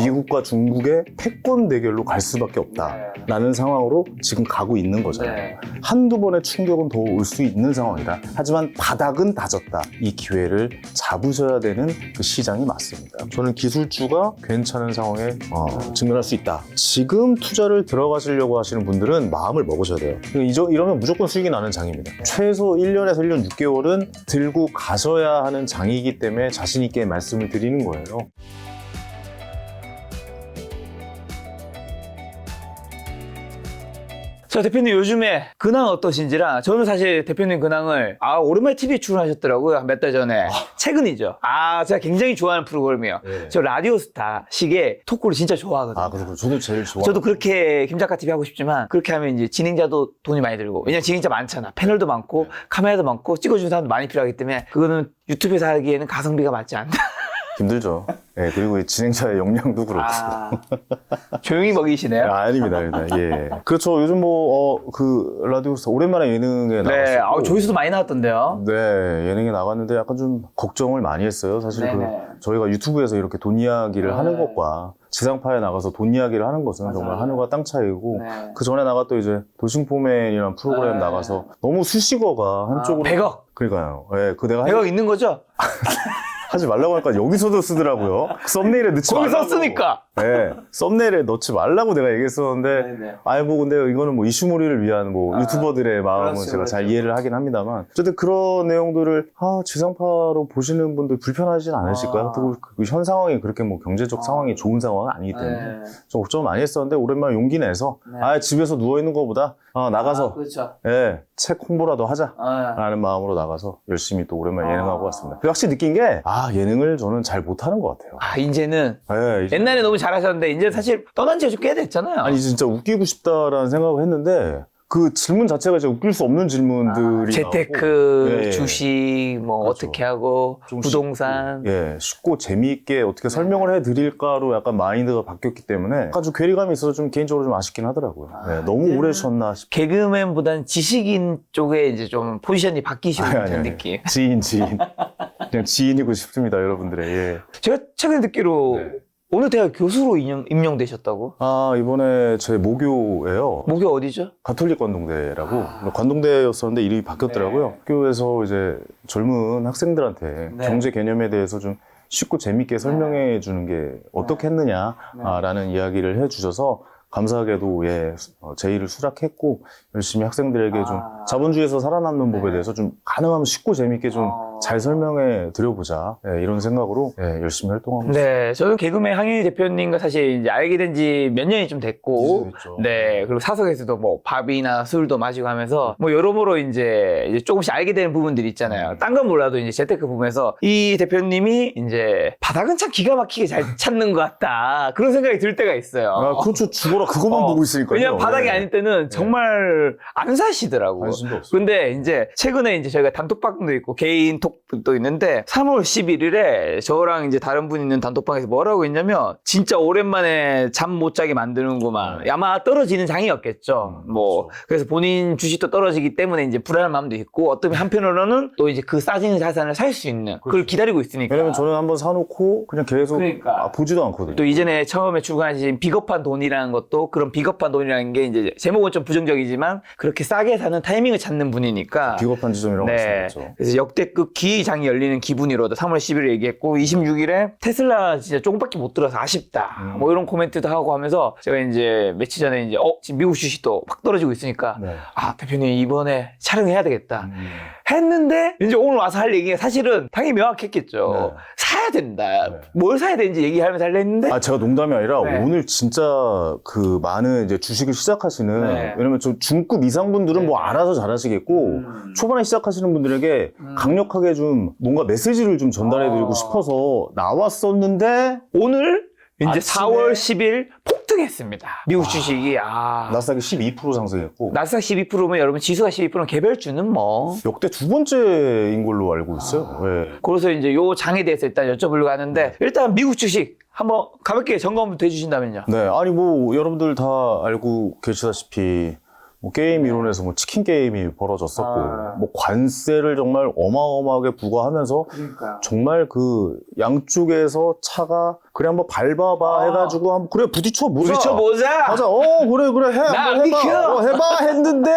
미국과 중국의 패권 대결로 갈 수밖에 없다라는 상황으로 지금 가고 있는 거잖아요. 한두 번의 충격은 더 올 수 있는 상황이다. 하지만 바닥은 다졌다. 이 기회를 잡으셔야 되는 그 시장이 맞습니다. 저는 기술주가 괜찮은 상황에 직면할 수 있다. 지금 투자를 들어가시려고 하시는 분들은 마음을 먹으셔야 돼요. 이러면 무조건 수익이 나는 장입니다. 최소 1년에서 1년 6개월은 들고 가셔야 하는 장이기 때문에 자신 있게 말씀을 드리는 거예요. 자, 대표님 요즘에 근황 어떠신지라 저는 사실 대표님 근황을 오랜만에 TV에 출연하셨더라고요. 몇 달 전에. 최근이죠. 제가 굉장히 좋아하는 프로그램이에요. 저 라디오스타 식의 토크를 진짜 좋아하거든요. 그리고 저도 제일 좋아해요. 저도 그렇게 김작가 TV 하고 싶지만 그렇게 하면 이제 진행자도 돈이 많이 들고, 왜냐면 진행자 많잖아. 패널도 많고 카메라도 많고 찍어주는 사람도 많이 필요하기 때문에 그거는 유튜브에서 하기에는 가성비가 맞지 않다. 힘들죠. 네, 그리고 진행자의 역량도 그렇고. 조용히 먹이시네요. 아닙니다. 예. 그렇죠. 요즘 라디오스타 오랜만에 예능에 네, 나왔었고. 조회수도 많이 나왔던데요. 네, 예능에 나갔는데 약간 좀 걱정을 많이 했어요. 사실 저희가 유튜브에서 이렇게 돈 이야기를 하는 것과 지상파에 나가서 돈 이야기를 하는 것은 정말 하늘과 땅 차이고, 그 전에 나갔던 이제 돌싱포맨이라는 프로그램 나가서 너무 수식어가 한쪽으로 100억. 그러니까요. 예, 내가 100억 있는 거죠? 하지 말라고 하니까 여기서도 쓰더라고요. 썸네일에 넣지 거기 말라고. 썼으니까. 네, 썸네일에 넣지 말라고 내가 얘기했었는데, 근데 이거는 뭐 이슈몰이를 위한 유튜버들의 마음은 제가 잘 이해를 하긴 합니다만, 어쨌든 그런 내용들을 지상파로 보시는 분들 불편하진 않으실까요? 그리고 현 상황이 그렇게 뭐 경제적 상황이 좋은 상황은 아니기 때문에 좀 걱정을 많이 했었는데, 오랜만에 용기 내서 집에서 누워 있는 것보다 나가서 그렇죠. 책 홍보라도 하자라는 마음으로 나가서 열심히 또 오랜만에 예능하고 왔습니다. 확실히 느낀 게 예능을 저는 잘 못하는 것 같아요. 이제는 옛날에 너무 잘하셨는데 이제 사실 떠난 지가 좀 꽤 됐잖아요. 아니 진짜 웃기고 싶다라는 생각을 했는데 그 질문 자체가 진짜 웃길 수 없는 질문들이 재테크, 주식 뭐 어떻게 하고 부동산 쉽고 재미있게 어떻게 설명을 해드릴까로 약간 마인드가 바뀌었기 때문에 약간 좀 괴리감이 있어서 좀 개인적으로 좀 아쉽긴 하더라고요. 너무 오래 쉬었나 싶. 개그맨보다는 지식인 쪽에 이제 좀 포지션이 바뀌시는 듯한 느낌. 지인 그냥 지인이고 싶습니다, 여러분들의. 제가 최근에 듣기로 어느 대학 교수로 임명되셨다고? 이번에 제 모교예요. 모교 어디죠? 가톨릭 관동대라고. 관동대였었는데 이름이 바뀌었더라고요. 학교에서 이제 젊은 학생들한테 경제 개념에 대해서 좀 쉽고 재밌게 설명해 주는 게 어떻게 했느냐라는 이야기를 해 주셔서 감사하게도 제 일을 수락했고 열심히 학생들에게 좀 자본주의에서 살아남는 법에 대해서 좀 가능하면 쉽고 재밌게 좀 잘 설명해 드려보자 이런 생각으로 열심히 활동하고 있습니다. 네, 저는 개그맨 황현희 대표님과 사실 이제 알게 된 지 몇 년이 좀 됐고, 그리고 사석에서도 뭐 밥이나 술도 마시고 하면서 뭐 여러모로 이제 조금씩 알게 되는 부분들이 있잖아요. 딴 건 몰라도 이제 재테크 부분에서 이 대표님이 이제 바닥은 참 기가 막히게 잘 찾는 것 같다 그런 생각이 들 때가 있어요. 그렇죠. 죽어라 그것만 보고 있으니까요. 왜냐면 바닥이 아닐 때는 정말 안 사시더라고. 관심도 없어요. 근데 이제 최근에 이제 저희가 단톡방도 있고 개인 톡도 있는데 3월 11일에 저랑 이제 다른 분 있는 단톡방에서 뭐라고 했냐면 진짜 오랜만에 잠 못 자게 만드는구만. 아마 떨어지는 장이었겠죠. 그래서 본인 주식도 떨어지기 때문에 이제 불안한 마음도 있고, 어떤 한편으로는 또 이제 그 싸지는 자산을 살 수 있는 그걸 기다리고 있으니까. 왜냐면 저는 한번 사놓고 그냥 계속 보지도 않거든요. 또 이전에 처음에 출간하신 비겁한 돈이라는 것도 그런 비겁한 돈이라는 게 이제 제목은 좀 부정적이지만 그렇게 싸게 사는 타이밍을 찾는 분이니까 비겁한 지점이라고 말씀드렸죠. 그래서 역대급 기장이 열리는 기분이로다 3월 10일에 얘기했고, 26일에 테슬라 진짜 조금밖에 못 들어서 아쉽다 뭐 이런 코멘트도 하고 하면서 제가 이제 며칠 전에 이제 지금 미국 주식도 확 떨어지고 있으니까 대표님 이번에 촬영해야 되겠다 했는데, 이제 오늘 와서 할 얘기가 사실은 당연히 명확했겠죠. 사야 된다. 뭘 사야 되는지 얘기하면서 하려 했는데 제가 농담이 아니라 오늘 진짜 그 많은 이제 주식을 시작하시는 왜냐면 좀 중급 이상 분들은 뭐 알아서 잘하시겠고 초반에 시작하시는 분들에게 강력하게 좀 뭔가 메시지를 좀 전달해드리고 싶어서 나왔었는데 오늘 이제 아침에 4월 10일 폭등했습니다. 미국 주식이 나스닥이 12% 상승했고 나스닥 12%면 여러분 지수가 12%면 개별주는 뭐 역대 두 번째인 걸로 알고 있어요. 그래서 이제 요 장에 대해서 일단 여쭤보려고 하는데 일단 미국 주식 한번 가볍게 점검부터 해주신다면요. 아니 뭐 여러분들 다 알고 계시다시피 뭐 게임 이론에서 뭐 치킨 게임이 벌어졌었고 뭐 관세를 정말 어마어마하게 부과하면서 그러니까요. 정말 그 양쪽에서 차가 그래 한번 밟아봐 해가지고 한번 그래 부딪혀보자. 맞아. 그래 해 나 한번 비켜! 해봐. 해봐 했는데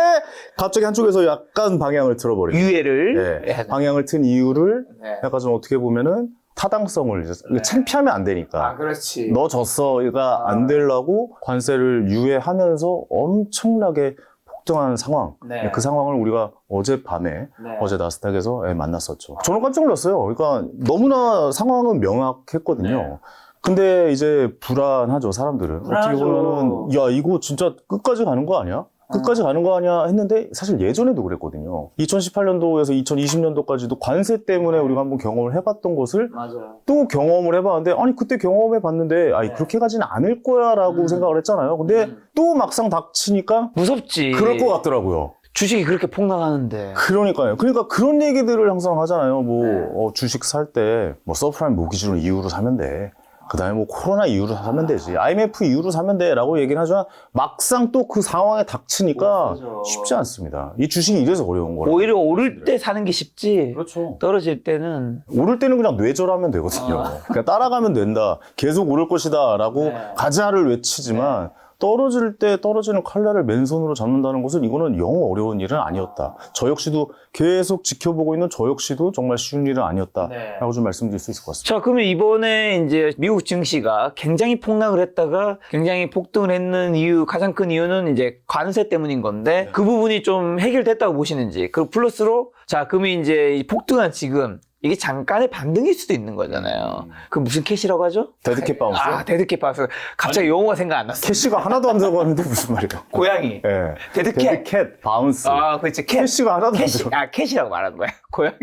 갑자기 한쪽에서 약간 방향을 틀어버리고 유예를. 네. 방향을 튼 이유를 네. 약간 좀 어떻게 보면은 타당성을 이제 네. 창피하면 안 되니까 그렇지. 너 졌어가 안 되려고 관세를 유예하면서 엄청나게 폭등하는 상황. 네. 그 상황을 우리가 어젯밤에 네. 어제 나스닥에서 만났었죠. 저는 깜짝 놀랐어요. 그러니까 너무나 상황은 명확했거든요. 네. 근데 이제 불안하죠, 사람들은. 불안하죠. 어떻게 보면은 야 이거 진짜 끝까지 가는 거 아니야? 끝까지 가는 거 아니야 했는데 사실 예전에도 그랬거든요. 2018년도에서 2020년도까지도 관세 때문에 우리가 한번 경험을 해봤던 것을 맞아요. 또 경험을 해봤는데 아니 그때 경험해봤는데 아니 네. 그렇게 가지는 않을 거야 라고 생각을 했잖아요. 근데 또 막상 닥치니까 무섭지. 그럴 것 같더라고요. 주식이 그렇게 폭락하는데. 그러니까요. 그러니까 그런 얘기들을 항상 하잖아요. 뭐 네. 주식 살 때 뭐 서프라임 모기지론 이후로 사면 돼. 그 다음에 뭐 코로나 이후로 사면 되지. IMF 이후로 사면 돼. 라고 얘기는 하지만 막상 또 그 상황에 닥치니까 맞아. 쉽지 않습니다. 이 주식이 이래서 어려운 거예요. 오히려 오를 때 사는 게 쉽지. 그렇죠. 떨어질 때는. 오를 때는 그냥 뇌절하면 되거든요. 그냥 따라가면 된다. 계속 오를 것이다. 라고 네. 가자를 외치지만 떨어질 때 떨어지는 칼날을 맨손으로 잡는다는 것은 이거는 영 어려운 일은 아니었다. 저 역시도 계속 지켜보고 있는 저 역시도 정말 쉬운 일은 아니었다. 네. 라고 좀 말씀드릴 수 있을 것 같습니다. 자, 그러면 이번에 이제 미국 증시가 굉장히 폭락을 했다가 굉장히 폭등을 했는 이유, 가장 큰 이유는 이제 관세 때문인 건데 그 부분이 좀 해결됐다고 보시는지. 그 플러스로 자, 그러면 이제 이 폭등한 지금 이게 잠깐의 반등일 수도 있는 거잖아요. 그 무슨 캐시라고 하죠? 데드캣 바운스. 데드캣 바운스. 갑자기 용어가 생각 안 났어. 캐시가 하나도 안 들어가는데 무슨 말이에요? 고양이. 예. 데드캣. 데드캣 바운스. 그렇지. 캣. 캐시가 하나도 안 캐시. 들어가. 캣이라고 말하는 거야. 고양이.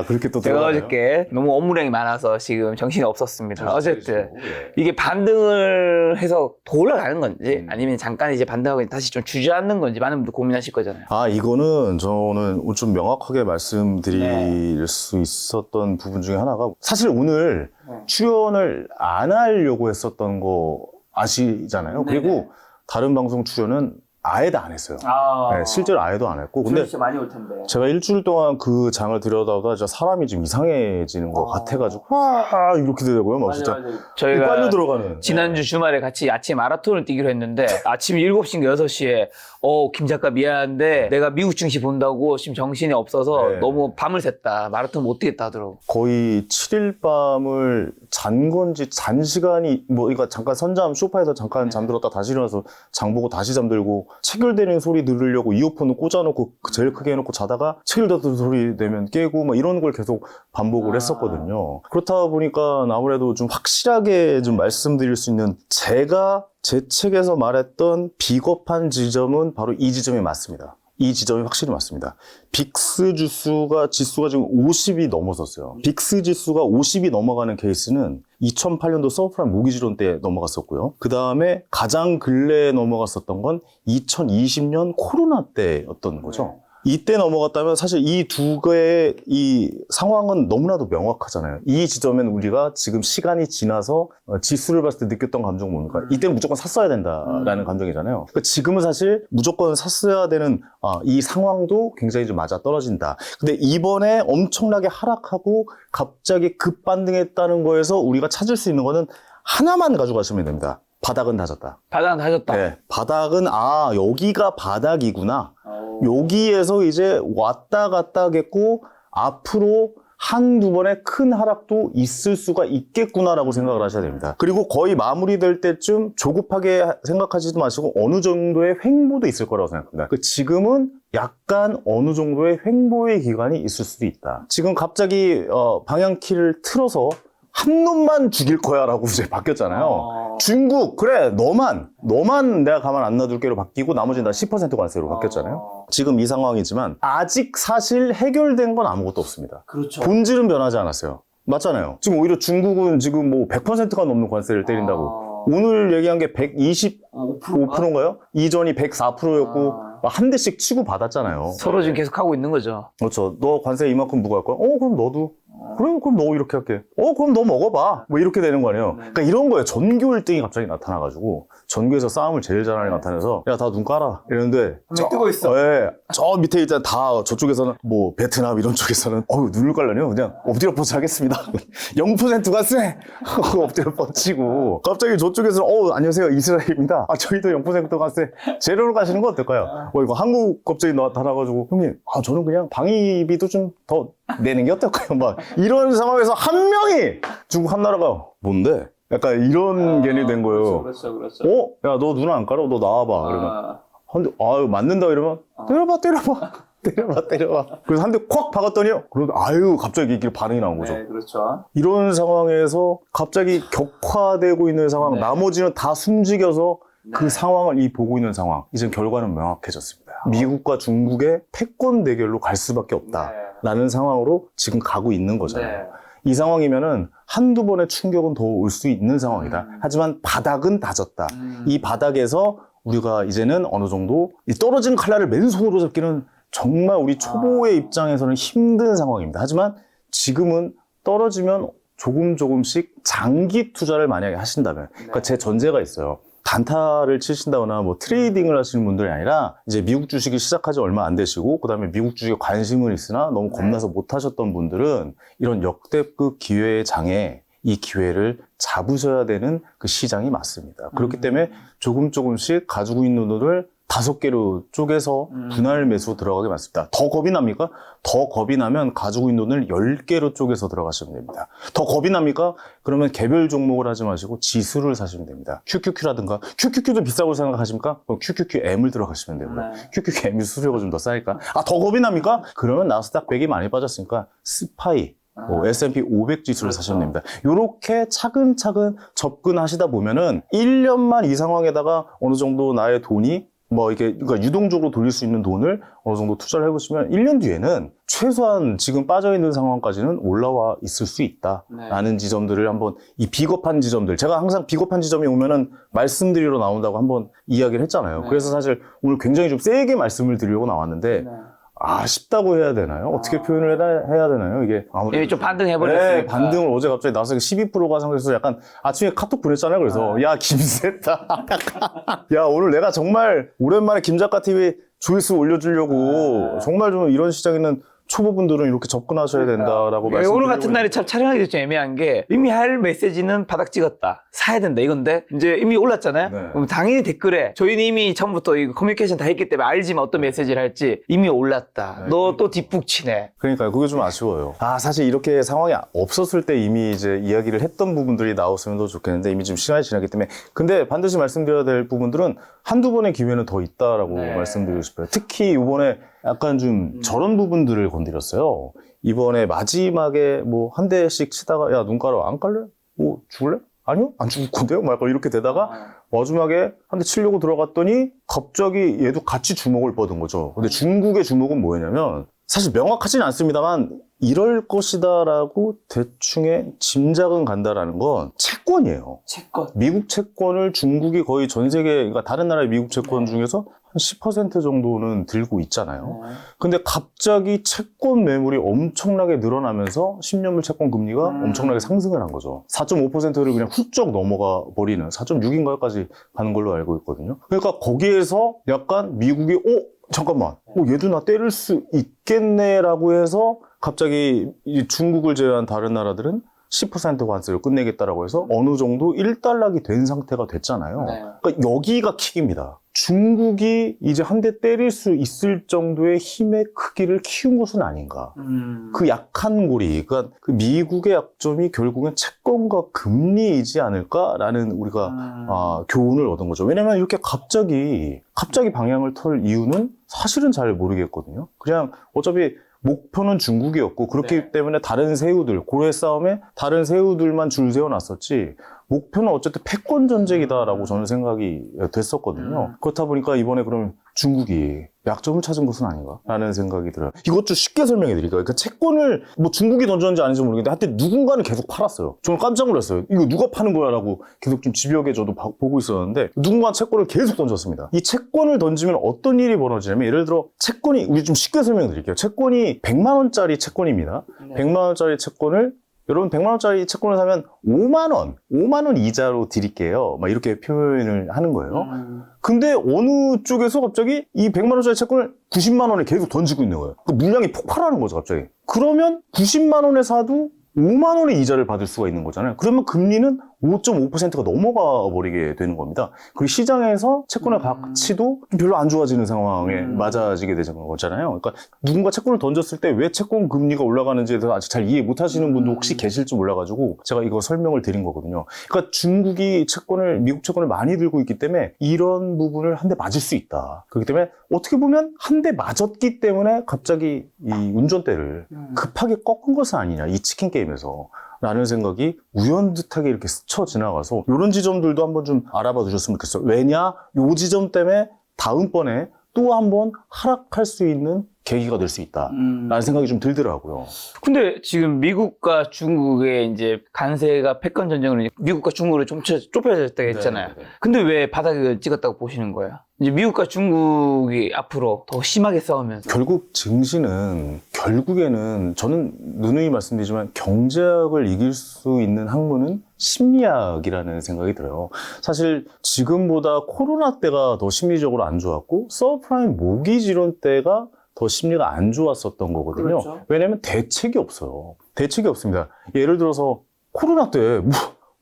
그렇게 또 제가 들어가네요. 어저께 너무 업무량이 많아서 지금 정신이 없었습니다. 어쨌든 예. 이게 반등을 해서 더 올라가는 건지 아니면 잠깐 이제 반등하고 다시 좀 주저앉는 건지 많은 분들 고민하실 거잖아요. 이거는 저는 좀 명확하게 말씀드릴 네. 수 있었던 부분 중에 하나가 사실 오늘 네. 출연을 안 하려고 했었던 거 아시잖아요. 네네. 그리고 다른 방송 출연은 아예 다 안 했어요. 네, 실제로 아예도 안 했고. 근데 많이 올 텐데. 제가 일주일 동안 그 장을 들여다보다 진짜 사람이 좀 이상해지는 것 같아가지고 이렇게 되더라고요. 막 진짜 빨려 저희가 들어가는. 지난주 주말에 같이 아침 마라톤을 뛰기로 했는데 아침 7시인가 6시에 김 작가 미안한데 내가 미국 증시 본다고 지금 정신이 없어서 네. 너무 밤을 샜다. 마라톤 못 뛰겠다 하더라고. 거의 7일 밤을 잔 건지 잔 시간이 그러니까 잠깐 선잠 소파에서 잠깐 잠들었다 다시 일어나서 장 보고 다시 잠들고 체결되는 소리 들으려고 이어폰을 꽂아놓고 제일 크게 해놓고 자다가 체결되는 소리 내면 깨고 막 이런 걸 계속 반복을 했었거든요. 그렇다 보니까 아무래도 좀 확실하게 좀 말씀드릴 수 있는 제가 제 책에서 말했던 비겁한 지점은 바로 이 지점이 맞습니다. 이 지점이 확실히 맞습니다. 빅스 지수가 지금 50이 넘어섰어요. 빅스 지수가 50이 넘어가는 케이스는 2008년도 서브프라임 모기지론 때 넘어갔었고요. 그 다음에 가장 근래에 넘어갔었던 건 2020년 코로나 때였던 거죠. 이때 넘어갔다면 사실 이 두 개의 이 상황은 너무나도 명확하잖아요. 이 지점엔 우리가 지금 시간이 지나서 지수를 봤을 때 느꼈던 감정은 뭡니까? 이때는 무조건 샀어야 된다라는 감정이잖아요. 그러니까 지금은 사실 무조건 샀어야 되는 이 상황도 굉장히 좀 맞아 떨어진다. 근데 이번에 엄청나게 하락하고 갑자기 급반등했다는 거에서 우리가 찾을 수 있는 거는 하나만 가져가시면 됩니다. 바닥은 다졌다. 바닥은 다졌다. 네, 바닥은 여기가 바닥이구나. 여기에서 이제 왔다 갔다 하겠고 앞으로 한두 번의 큰 하락도 있을 수가 있겠구나라고 생각을 하셔야 됩니다. 그리고 거의 마무리될 때쯤 조급하게 생각하지도 마시고 어느 정도의 횡보도 있을 거라고 생각합니다. 지금은 약간 어느 정도의 횡보의 기간이 있을 수도 있다. 지금 갑자기 방향키를 틀어서 한 놈만 죽일 거야 라고 이제 바뀌었잖아요. 중국 그래 너만 내가 가만 안 놔둘게로 바뀌고 나머지는 다 10% 관세로 바뀌었잖아요. 지금 이 상황이지만 아직 사실 해결된 건 아무것도 없습니다. 그렇죠. 본질은 변하지 않았어요. 맞잖아요. 지금 오히려 중국은 지금 뭐 100%가 넘는 관세를 때린다고. 오늘 얘기한 게 125%인가요? 이전이 104%였고 한 대씩 치고 받았잖아요. 서로 지금 계속 하고 있는 거죠. 그렇죠. 너 관세 이만큼 부과할 거야? 그럼 너도 그럼 너 이렇게 할게. 그럼 너 먹어봐. 뭐 이렇게 되는 거 아니에요. 그러니까 이런 거예요. 전교 1등이 갑자기 나타나가지고 전교에서 싸움을 제일 잘하는 애 나타나서 야, 다 눈 깔아. 이러는데 뜨고 있어. 저 밑에 일단 다 저쪽에서는 뭐 베트남 이런 쪽에서는 눈을 깔라뇨. 그냥 엎드려 뻗쳐 하겠습니다. 0%가 쎄. 엎드려 뻗치고 갑자기 저쪽에서는 안녕하세요 이스라엘입니다. 저희도 0%가 쎄. 재료로 가시는 거 어떨까요? 이거 한국 갑자기 나타나가지고 형님 저는 그냥 방위비도 좀 더 내는 게 어떨까요? 막 이런 상황에서 한 명이 중국 한 나라가 뭔데? 약간 이런 개념이 된 거예요. 그렇죠. 야, 너 눈 안 깔아? 너 나와봐. 그러면 한 대, 맞는다 이러면 때려봐. 그래서 한 대 콱 박았더니요. 그러면 갑자기 이렇게 반응이 나온 거죠. 네, 그렇죠. 이런 상황에서 갑자기 격화되고 있는 상황, 네. 나머지는 다 숨지겨서 그 상황을 보고 있는 상황. 이제 결과는 명확해졌습니다. 미국과 중국의 패권 대결로 갈 수밖에 없다라는 상황으로 지금 가고 있는 거잖아요. 이 상황이면은 한두 번의 충격은 더 올 수 있는 상황이다. 하지만 바닥은 다졌다. 이 바닥에서 우리가 이제는 어느 정도 이 떨어진 칼날을 맨손으로 잡기는 정말 우리 초보의 입장에서는 힘든 상황입니다. 하지만 지금은 떨어지면 조금씩 장기 투자를 만약에 하신다면, 그러니까 제 전제가 있어요. 단타를 치신다거나 뭐 트레이딩을 하시는 분들이 아니라 이제 미국 주식이 시작하지 얼마 안 되시고 그다음에 미국 주식에 관심은 있으나 너무 겁나서 못 하셨던 분들은 이런 역대급 기회의 장에 이 기회를 잡으셔야 되는 그 시장이 맞습니다. 그렇기 때문에 조금씩 가지고 있는 돈을 5개로 쪼개서 분할 매수 들어가게 맞습니다. 더 겁이 납니까? 더 겁이 나면 가지고 있는 돈을 10개로 쪼개서 들어가시면 됩니다. 더 겁이 납니까? 그러면 개별 종목을 하지 마시고 지수를 사시면 됩니다. QQQ라든가, QQQ도 비싸고 생각하십니까? 그럼 QQQM을 들어가시면 됩니다. QQQM이 수수료가 좀 더 싸니까. 더 겁이 납니까? 그러면 나스닥 100이 많이 빠졌으니까 스파이, S&P 500 지수를 사시면 됩니다. 요렇게 차근차근 접근하시다 보면은 1년만 이 상황에다가 어느 정도 나의 돈이 그러니까 유동적으로 돌릴 수 있는 돈을 어느 정도 투자를 해보시면 1년 뒤에는 최소한 지금 빠져있는 상황까지는 올라와 있을 수 있다라는 지점들을 한번 이 비겁한 지점들, 제가 항상 비겁한 지점이 오면은 말씀드리러 나온다고 한번 이야기를 했잖아요. 그래서 사실 오늘 굉장히 좀 세게 말씀을 드리려고 나왔는데 아쉽다고 해야 되나요? 어떻게 표현을 해야 되나요? 이게 아무래도 좀 반등해버렸으니까. 네, 반등을 어제 갑자기 나서 12%가 상승해서 약간 아침에 카톡 보냈잖아요. 그래서 야 김세타 야 오늘 내가 정말 오랜만에 김 작가 TV 조회수 올려주려고 정말 좀 이런 시장에는 초보분들은 이렇게 접근하셔야 된다라고 말씀드리고 오늘 같은 날이 참 촬영하기 좀 애매한 게 이미 할 메시지는 바닥 찍었다. 사야 된다 이건데 이제 이미 올랐잖아요. 그럼 당연히 댓글에 저희는 이미 처음부터 이거 커뮤니케이션 다 했기 때문에 알지만 어떤 메시지를 할지 이미 올랐다. 너 또 뒷북 치네. 그러니까요. 그게 좀 아쉬워요. 사실 이렇게 상황이 없었을 때 이미 이제 이야기를 했던 부분들이 나왔으면 더 좋겠는데 이미 좀 시간이 지났기 때문에 근데 반드시 말씀드려야 될 부분들은 한두 번의 기회는 더 있다라고 말씀드리고 싶어요. 특히 이번에 약간 좀 저런 부분들을 건드렸어요. 이번에 마지막에 한 대씩 치다가 야 눈 깔아 안 깔래? 죽을래? 아니요 안 죽을 건데요? 막 이렇게 되다가 마지막에 한 대 치려고 들어갔더니 갑자기 얘도 같이 주먹을 뻗은 거죠. 근데 중국의 주먹은 뭐였냐면 사실 명확하진 않습니다만 이럴 것이다라고 대충의 짐작은 간다라는 건 채권이에요. 채권. 미국 채권을 중국이 거의 전 세계, 그러니까 다른 나라의 미국 채권 중에서 한 10% 정도는 들고 있잖아요. 근데 갑자기 채권 매물이 엄청나게 늘어나면서 10년물 채권 금리가 엄청나게 상승을 한 거죠. 4.5%를 그냥 훌쩍 넘어가 버리는 4.6인가까지 가는 걸로 알고 있거든요. 그러니까 거기에서 약간 미국이 잠깐만, 얘도 나 때릴 수 있겠네라고 해서 갑자기 이 중국을 제외한 다른 나라들은 10% 관세를 끝내겠다라고 해서 어느 정도 일단락이 된 상태가 됐잖아요. 그러니까 여기가 킥입니다. 중국이 이제 한 대 때릴 수 있을 정도의 힘의 크기를 키운 것은 아닌가. 그 약한 고리, 그러니까 그 미국의 약점이 결국엔 채권과 금리이지 않을까라는 우리가 교훈을 얻은 거죠. 왜냐면 이렇게 갑자기 방향을 털 이유는 사실은 잘 모르겠거든요. 그냥 어차피 목표는 중국이었고 그렇기 때문에 다른 새우들, 고래 싸움에 다른 새우들만 줄 세워놨었지 목표는 어쨌든 패권 전쟁이다라고 저는 생각이 됐었거든요. 그렇다 보니까 이번에 그럼 중국이 약점을 찾은 것은 아닌가라는 생각이 들어요. 이것 좀 쉽게 설명해 드릴까요? 그러니까 채권을 뭐 중국이 던졌는지 아닌지 모르겠는데 하여튼 누군가는 계속 팔았어요. 저는 깜짝 놀랐어요. 이거 누가 파는 거야? 라고 계속 좀 집요하게 저도 보고 있었는데 누군가 채권을 계속 던졌습니다. 이 채권을 던지면 어떤 일이 벌어지냐면 예를 들어 채권이 우리 좀 쉽게 설명해 드릴게요. 채권이 100만 원짜리 채권입니다. 100만 원짜리 채권을 여러분 100만 원짜리 채권을 사면 5만 원 이자로 드릴게요. 막 이렇게 표현을 하는 거예요. 근데 어느 쪽에서 갑자기 이 100만 원짜리 채권을 90만 원에 계속 던지고 있는 거예요. 그 물량이 폭발하는 거죠, 갑자기. 그러면 90만 원에 사도 5만 원의 이자를 받을 수가 있는 거잖아요. 그러면 금리는 5.5%가 넘어가 버리게 되는 겁니다. 그리고 시장에서 채권의 가치도 별로 안 좋아지는 상황에 맞아지게 되는 거잖아요. 그러니까 누군가 채권을 던졌을 때 왜 채권 금리가 올라가는지에 대해서 아직 잘 이해 못 하시는 분도 혹시 계실지 몰라가지고 제가 이거 설명을 드린 거거든요. 그러니까 중국이 미국 채권을 많이 들고 있기 때문에 이런 부분을 한 대 맞을 수 있다. 그렇기 때문에 어떻게 보면 한 대 맞았기 때문에 갑자기 이 운전대를 급하게 꺾은 것은 아니냐. 이 치킨 게임에서. 라는 생각이 우연듯하게 이렇게 스쳐 지나가서 이런 지점들도 한번 좀 알아봐 주셨으면 좋겠어요. 왜냐? 이 지점 때문에 다음번에 또 한번 하락할 수 있는 계기가 될 수 있다라는 생각이 좀 들더라고요. 근데 지금 미국과 중국의 이제 간세가 패권 전쟁으로 미국과 중국으로 좀 좁혀졌다고 했잖아요. 네. 근데 왜 바닥을 찍었다고 보시는 거예요? 이제 미국과 중국이 앞으로 더 심하게 싸우면서. 결국 증시는 결국에는 저는 누누이 말씀드리지만 경제학을 이길 수 있는 학문은 심리학이라는 생각이 들어요. 사실 지금보다 코로나 때가 더 심리적으로 안 좋았고 서브프라임 모기지론 때가 더 심리가 안 좋았었던 거거든요. 그렇죠. 왜냐하면 대책이 없어요. 대책이 없습니다. 예를 들어서 코로나 때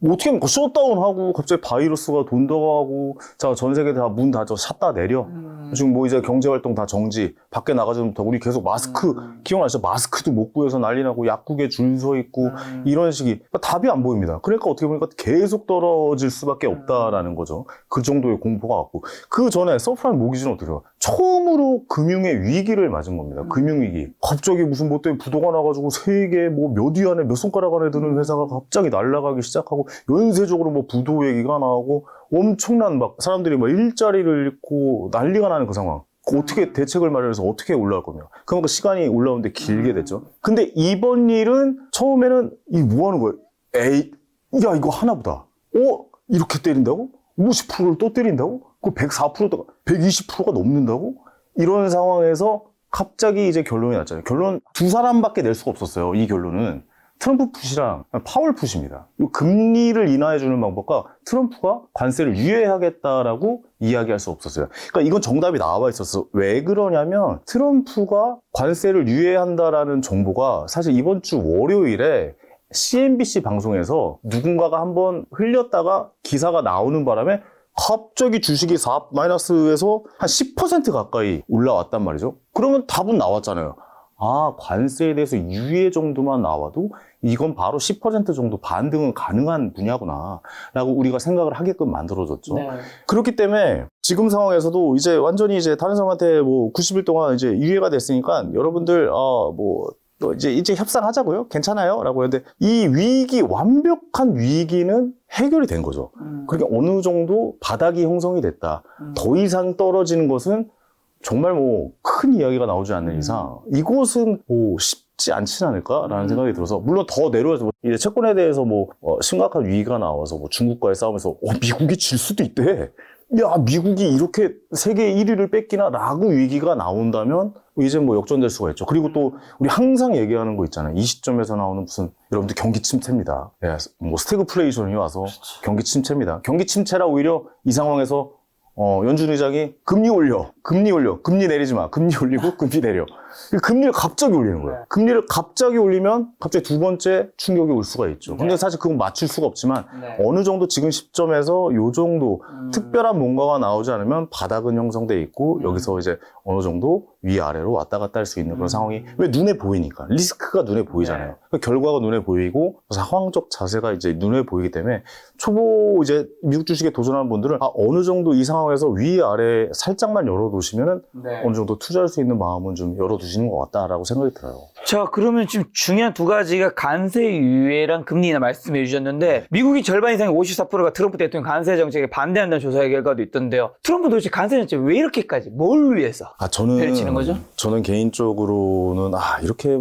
어떻게 하면 셧다운하고 갑자기 바이러스가 돈다고 하고 자, 전 세계 다 문 닫아 샷다 내려. 지금 뭐 이제 경제활동 다 정지, 밖에 나가지 못하고 우리 계속 마스크 기억나시죠? 마스크도 못 구해서 난리 나고 약국에 줄 서 있고 이런 식이 답이 안 보입니다. 그러니까 어떻게 보니까 계속 떨어질 수밖에 없다라는 거죠. 그 정도의 공포가 왔고 그 전에 서프라임 모기지는 어떻게 해요? 처음으로 금융의 위기를 맞은 겁니다. 금융위기. 갑자기 무슨 뭐 때문에 부도가 나가지고 세계 뭐 몇 위 안에 몇 손가락 안에 드는 회사가 갑자기 날아가기 시작하고 연쇄적으로 뭐 부도 얘기가 나오고 엄청난 막 사람들이 뭐 일자리를 잃고 난리가 나는 그 상황. 어떻게 대책을 마련해서 어떻게 올라갈 거냐. 그만큼 시간이 올라오는데 길게 됐죠. 근데 이번 일은 처음에는 이 뭐 하는 거야? 에이, 야 이거 하나보다. 이렇게 때린다고? 50%를 또 때린다고? 그 104%가 120%가 넘는다고? 이런 상황에서 갑자기 이제 결론이 났잖아요. 결론 두 사람밖에 낼 수가 없었어요. 이 결론은. 트럼프 풋이랑 파월 풋입니다. 금리를 인하해주는 방법과 트럼프가 관세를 유예하겠다라고 이야기할 수 없었어요. 그러니까 이건 정답이 나와 있었어. 왜 그러냐면 트럼프가 관세를 유예한다라는 정보가 사실 이번 주 월요일에 CNBC 방송에서 누군가가 한번 흘렸다가 기사가 나오는 바람에 갑자기 주식이 4-에서 한 10% 가까이 올라왔단 말이죠. 그러면 답은 나왔잖아요. 관세에 대해서 유예 정도만 나와도 이건 바로 10% 정도 반등은 가능한 분야구나 라고 우리가 생각을 하게끔 만들어줬죠. 네. 그렇기 때문에 지금 상황에서도 이제 완전히 이제 다른 사람한테 뭐 90일 동안 이제 유예가 됐으니까 여러분들 또 이제 협상하자고요? 괜찮아요? 라고 했는데 이 위기, 완벽한 위기는 해결이 된 거죠. 그러니까 어느 정도 바닥이 형성이 됐다. 더 이상 떨어지는 것은 정말 뭐 큰 이야기가 나오지 않는 이상 이곳은 뭐 쉽지 않지 않을까라는 생각이 들어서 물론 더 내려와서 이제 채권에 대해서 뭐 심각한 위기가 나와서 뭐 중국과의 싸움에서 미국이 질 수도 있대. 야 미국이 이렇게 세계 1위를 뺏기나 라고 위기가 나온다면 이제 뭐 역전될 수가 있죠. 그리고 또 우리 항상 얘기하는 거 있잖아요. 이 시점에서 나오는 무슨 여러분들 경기 침체입니다. 뭐 스태그플레이션이 와서 경기 침체입니다. 경기 침체라 오히려 이 상황에서 연준 의장이 금리 올려, 금리 내리지 마, 금리 올리고 금리 내려. 금리를 갑자기 올리는 거예요. 금리를 갑자기 올리면 갑자기 두 번째 충격이 올 수가 있죠. 근데 사실 그건 맞출 수가 없지만 어느 정도 지금 시점에서 요 정도 특별한 뭔가가 나오지 않으면 바닥은 형성돼 있고 여기서 이제 어느 정도 위아래로 왔다 갔다 할 수 있는 그런 상황이 왜 눈에 보이니까 리스크가 눈에 보이잖아요. 그 결과가 눈에 보이고 상황적 자세가 이제 눈에 보이기 때문에 초보 이제 미국 주식에 도전하는 분들은 어느 정도 이 상황에서 위아래 살짝만 열어두시면은 어느 정도 투자할 수 있는 마음은 좀 열어두시는 것 같다라고 생각이 들어요. 자, 그러면 지금 중요한 두 가지가 관세 유예랑 금리 인하 말씀해 주셨는데 미국이 절반 이상의 54%가 트럼프 대통령 관세 정책에 반대한다는 조사 결과도 있던데요. 트럼프 도대체 관세 정책 왜 이렇게까지 뭘 위해서 펼치는 거죠? 저는 개인적으로는 이렇게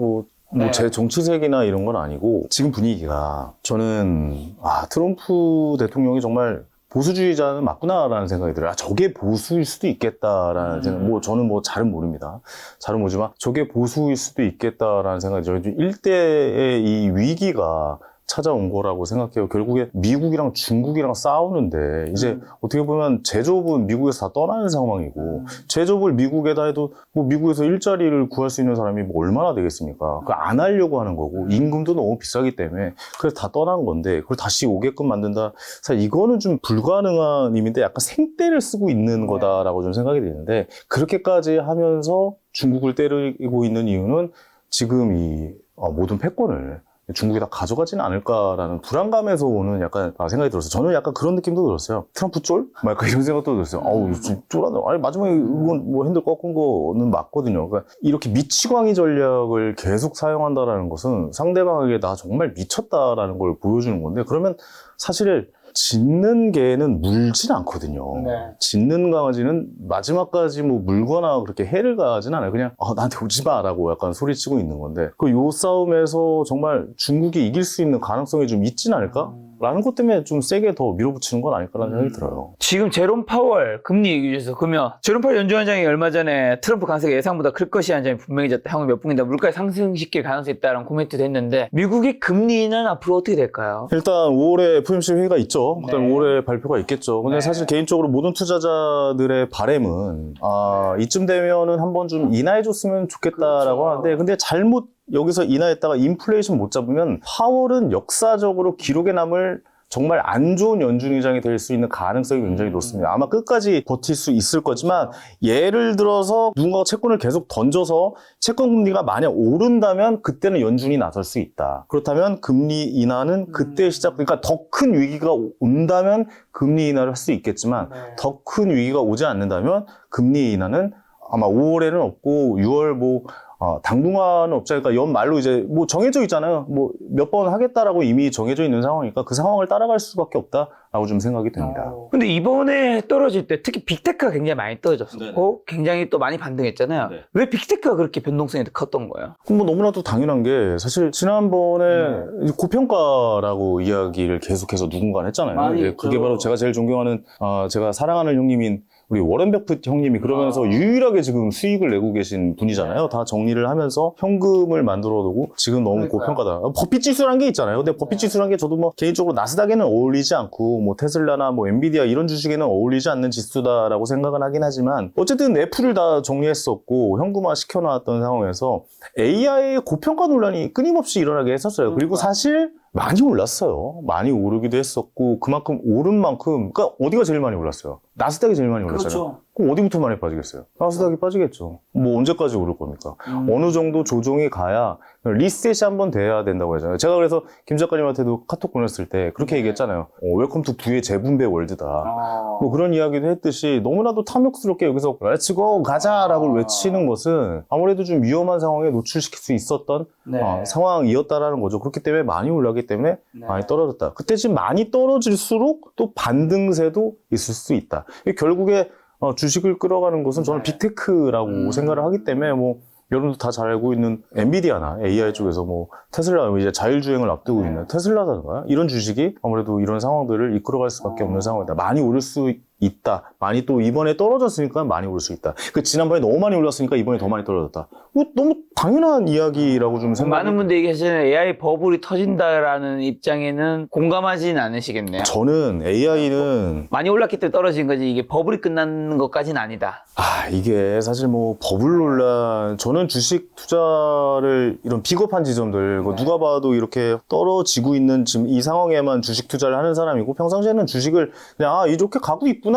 제 정치색이나 이런 건 아니고 지금 분위기가 저는 트럼프 대통령이 정말 보수주의자는 맞구나라는 생각이 들어요. 저게 보수일 수도 있겠다라는 생각. 저는 잘은 모릅니다. 잘은 모르지만 저게 보수일 수도 있겠다라는 생각이 들어요. 일대의 이 위기가 찾아온 거라고 생각해요. 결국에 미국이랑 중국이랑 싸우는데 이제 어떻게 보면 제조업은 미국에서 다 떠나는 상황이고 제조업을 미국에다 해도 미국에서 일자리를 구할 수 있는 사람이 얼마나 되겠습니까? 그거 안 하려고 하는 거고 임금도 너무 비싸기 때문에 그래서 다 떠난 건데 그걸 다시 오게끔 만든다. 사실 이거는 좀 불가능한 의미인데 약간 생떼를 쓰고 있는 거다라고 좀 생각이 되는데 그렇게까지 하면서 중국을 때리고 있는 이유는 지금 이 모든 패권을 중국이 다 가져가지는 않을까라는 불안감에서 오는 약간 생각이 들었어요. 저는 약간 그런 느낌도 들었어요. 트럼프 쫄? 약간 이런 생각도 들었어요. 쫄하네. 아니, 마지막에 이건 핸들 꺾은 거는 맞거든요. 그러니까 이렇게 미치광이 전략을 계속 사용한다라는 것은 상대방에게 나 정말 미쳤다라는 걸 보여주는 건데 그러면 사실 짖는 개는 물진 않거든요. 짖는 강아지는 마지막까지 물거나 그렇게 해를 가하진 않아요. 그냥 나한테 오지 마라고 약간 소리치고 있는 건데 요 싸움에서 정말 중국이 이길 수 있는 가능성이 좀 있진 않을까? 라는 것 때문에 좀 세게 더 밀어붙이는 건 아닐까라는 생각이 들어요. 지금 제롬 파월 금리 얘기 주셔서 그러면 제롬 파월 연준위원장이 얼마 전에 트럼프 관세가 예상보다 클 것이라는 점이 분명해졌다. 향후 몇 분이다 물가를 상승시킬 가능성이 있다는 코멘트도 했는데 미국의 금리는 앞으로 어떻게 될까요? 일단 5월에 FOMC 회의가 있죠. 그다음 5월에 발표가 있겠죠. 근데 사실 개인적으로 모든 투자자들의 바람은 이쯤 되면은 한번 좀 인하해줬으면 좋겠다라고 하는데 근데 잘못 여기서 인하했다가 인플레이션 못 잡으면 파월은 역사적으로 기록에 남을 정말 안 좋은 연준의장이 될 수 있는 가능성이 굉장히 높습니다. 아마 끝까지 버틸 수 있을 거지만 예를 들어서 누군가가 채권을 계속 던져서 채권 금리가 만약 오른다면 그때는 연준이 나설 수 있다. 그렇다면 금리 인하는 그때 시작, 그러니까 더 큰 위기가 온다면 금리 인하를 할 수 있겠지만 더 큰 위기가 오지 않는다면 금리 인하는 아마 5월에는 없고 6월 당분간은 없지. 그러니까 연말로 이제 정해져 있잖아요. 몇 번 하겠다라고 이미 정해져 있는 상황이니까 그 상황을 따라갈 수밖에 없다라고 좀 생각이 듭니다. 근데 이번에 떨어질 때 특히 빅테크가 굉장히 많이 떨어졌었고 굉장히 또 많이 반등했잖아요. 왜 빅테크가 그렇게 변동성이 컸던 거예요? 그럼 너무나도 당연한 게 사실 지난번에 고평가라고 이야기를 계속해서 누군가 했잖아요. 그게 바로 제가 제일 존경하는 제가 사랑하는 형님인 우리 워런 버핏 형님이 그러면서 유일하게 지금 수익을 내고 계신 분이잖아요. 다 정리를 하면서 현금을 만들어 두고 지금 너무 고평가다. 버핏 지수라는 게 있잖아요. 근데 버핏 지수라는 게 저도 개인적으로 나스닥에는 어울리지 않고 테슬라나 엔비디아 이런 주식에는 어울리지 않는 지수다라고 생각은 하긴 하지만 어쨌든 애플을 다 정리했었고 현금화 시켜놨던 상황에서 AI의 고평가 논란이 끊임없이 일어나게 했었어요. 그리고 사실 많이 올랐어요. 많이 오르기도 했었고 그만큼 오른 만큼 그러니까 어디가 제일 많이 올랐어요? 나스닥이 제일 많이 올랐잖아요. 그렇죠. 그럼 어디부터 많이 빠지겠어요? 나스닥이 빠지겠죠. 언제까지 오를 겁니까? 어느 정도 조정이 가야 리셋이 한번 돼야 된다고 하잖아요. 제가 그래서 김 작가님한테도 카톡 보냈을 때 그렇게 얘기했잖아요. 웰컴 투 두의 재분배 월드다. 그런 이야기도 했듯이 너무나도 탐욕스럽게 여기서 렛츠고 가자라고 외치는 것은 아무래도 좀 위험한 상황에 노출시킬 수 있었던 상황이었다라는 거죠. 그렇기 때문에 많이 올랐기 때문에 많이 떨어졌다. 그때 지금 많이 떨어질수록 또 반등세도 있을 수 있다. 결국에 주식을 끌어가는 것은 저는 빅테크라고 생각을 하기 때문에 여러분도 다 잘 알고 있는 엔비디아나 AI 쪽에서 테슬라 이제 자율주행을 앞두고 있는 테슬라든가 이런 주식이 아무래도 이런 상황들을 이끌어갈 수밖에 없는 상황이다. 많이 오를 수 있다. 많이 또 이번에 떨어졌으니까 많이 오를 수 있다. 지난번에 너무 많이 올랐으니까 이번에 더 많이 떨어졌다. 너무 당연한 이야기라고 좀 생각해요. 많은 분들이 얘기하시는 AI 버블이 터진다라는 입장에는 공감하지는 않으시겠네요. 저는 AI는 많이 올랐기 때문에 떨어진 거지 이게 버블이 끝나는 것까지는 아니다. 이게 사실 버블 논란 저는 주식 투자를 이런 비겁한 지점들 누가 봐도 이렇게 떨어지고 있는 지금 이 상황에만 주식 투자를 하는 사람이고 평상시에는 주식을 그냥 이렇게 가고 있구나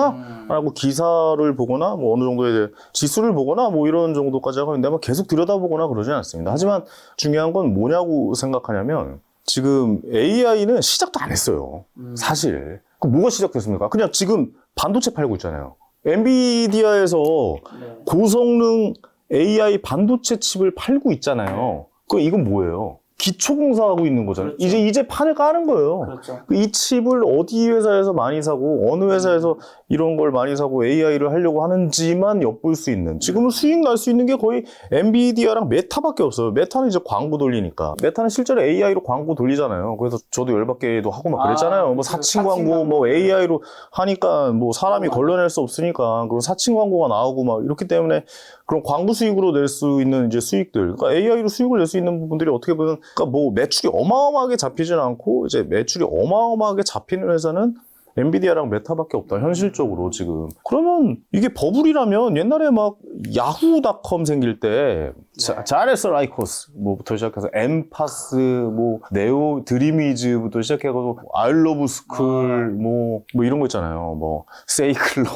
라고 기사를 보거나 어느 정도의 이제 지수를 보거나 이런 정도까지 하고 있는데 계속 들여다보거나 그러진 않습니다. 하지만 중요한 건 뭐냐고 생각하냐면 지금 AI는 시작도 안 했어요. 사실 뭐가 시작됐습니까? 그냥 지금 반도체 팔고 있잖아요. 엔비디아에서 고성능 AI 반도체 칩을 팔고 있잖아요. 이건 뭐예요? 기초공사하고 있는 거잖아요. 그렇죠. 이제 판을 까는 거예요. 그렇죠. 이 칩을 어디 회사에서 많이 사고 어느 회사에서 이런 걸 많이 사고 AI를 하려고 하는지만 엿볼 수 있는, 지금은 수익 날 수 있는 게 거의 엔비디아랑 메타밖에 없어요. 메타는 이제 광고 돌리니까. 메타는 실제로 AI로 광고 돌리잖아요. 그래서 저도 열받게도 하고 막 그랬잖아요. 뭐 사칭 광고 뭐 AI로 하니까 뭐 사람이 걸러낼 수 없으니까 그런 사칭 광고가 나오고 막 이렇기 때문에 그런 광고 수익으로 낼 수 있는 이제 수익들, 그러니까 AI로 수익을 낼 수 있는 부분들이 어떻게 보면, 그러니까 뭐 매출이 어마어마하게 잡히진 않고 이제 매출이 어마어마하게 잡히는 회사는 엔비디아랑 메타밖에 없다, 현실적으로 지금. 그러면 이게 버블이라면 옛날에 막 야후닷컴 생길 때 잘했어 라이코스 뭐부터 시작해서 엠파스 뭐 네오 드림이즈부터 시작해가지고 아이러브 스쿨 뭐 이런 거 있잖아요. 뭐 세이클로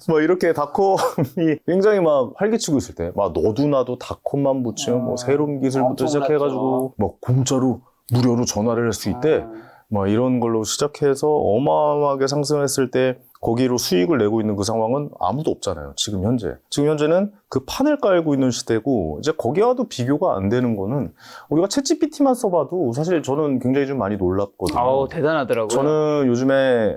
뭐 이렇게 닷컴이 굉장히 막 활기치고 있을 때 막 너도나도 닷컴만 붙이면 뭐 새로운 기술부터 시작해가지고 뭐 공짜로 무료로 전화를 할 수 있대. 뭐 이런 걸로 시작해서 어마어마하게 상승했을 때 거기로 수익을 내고 있는 그 상황은 아무도 없잖아요. 지금 현재는 그 판을 깔고 있는 시대고, 이제 거기와도 비교가 안 되는 거는 우리가 챗GPT만 써봐도 사실 저는 굉장히 좀 많이 놀랐거든요. 아우, 대단하더라고요. 저는 요즘에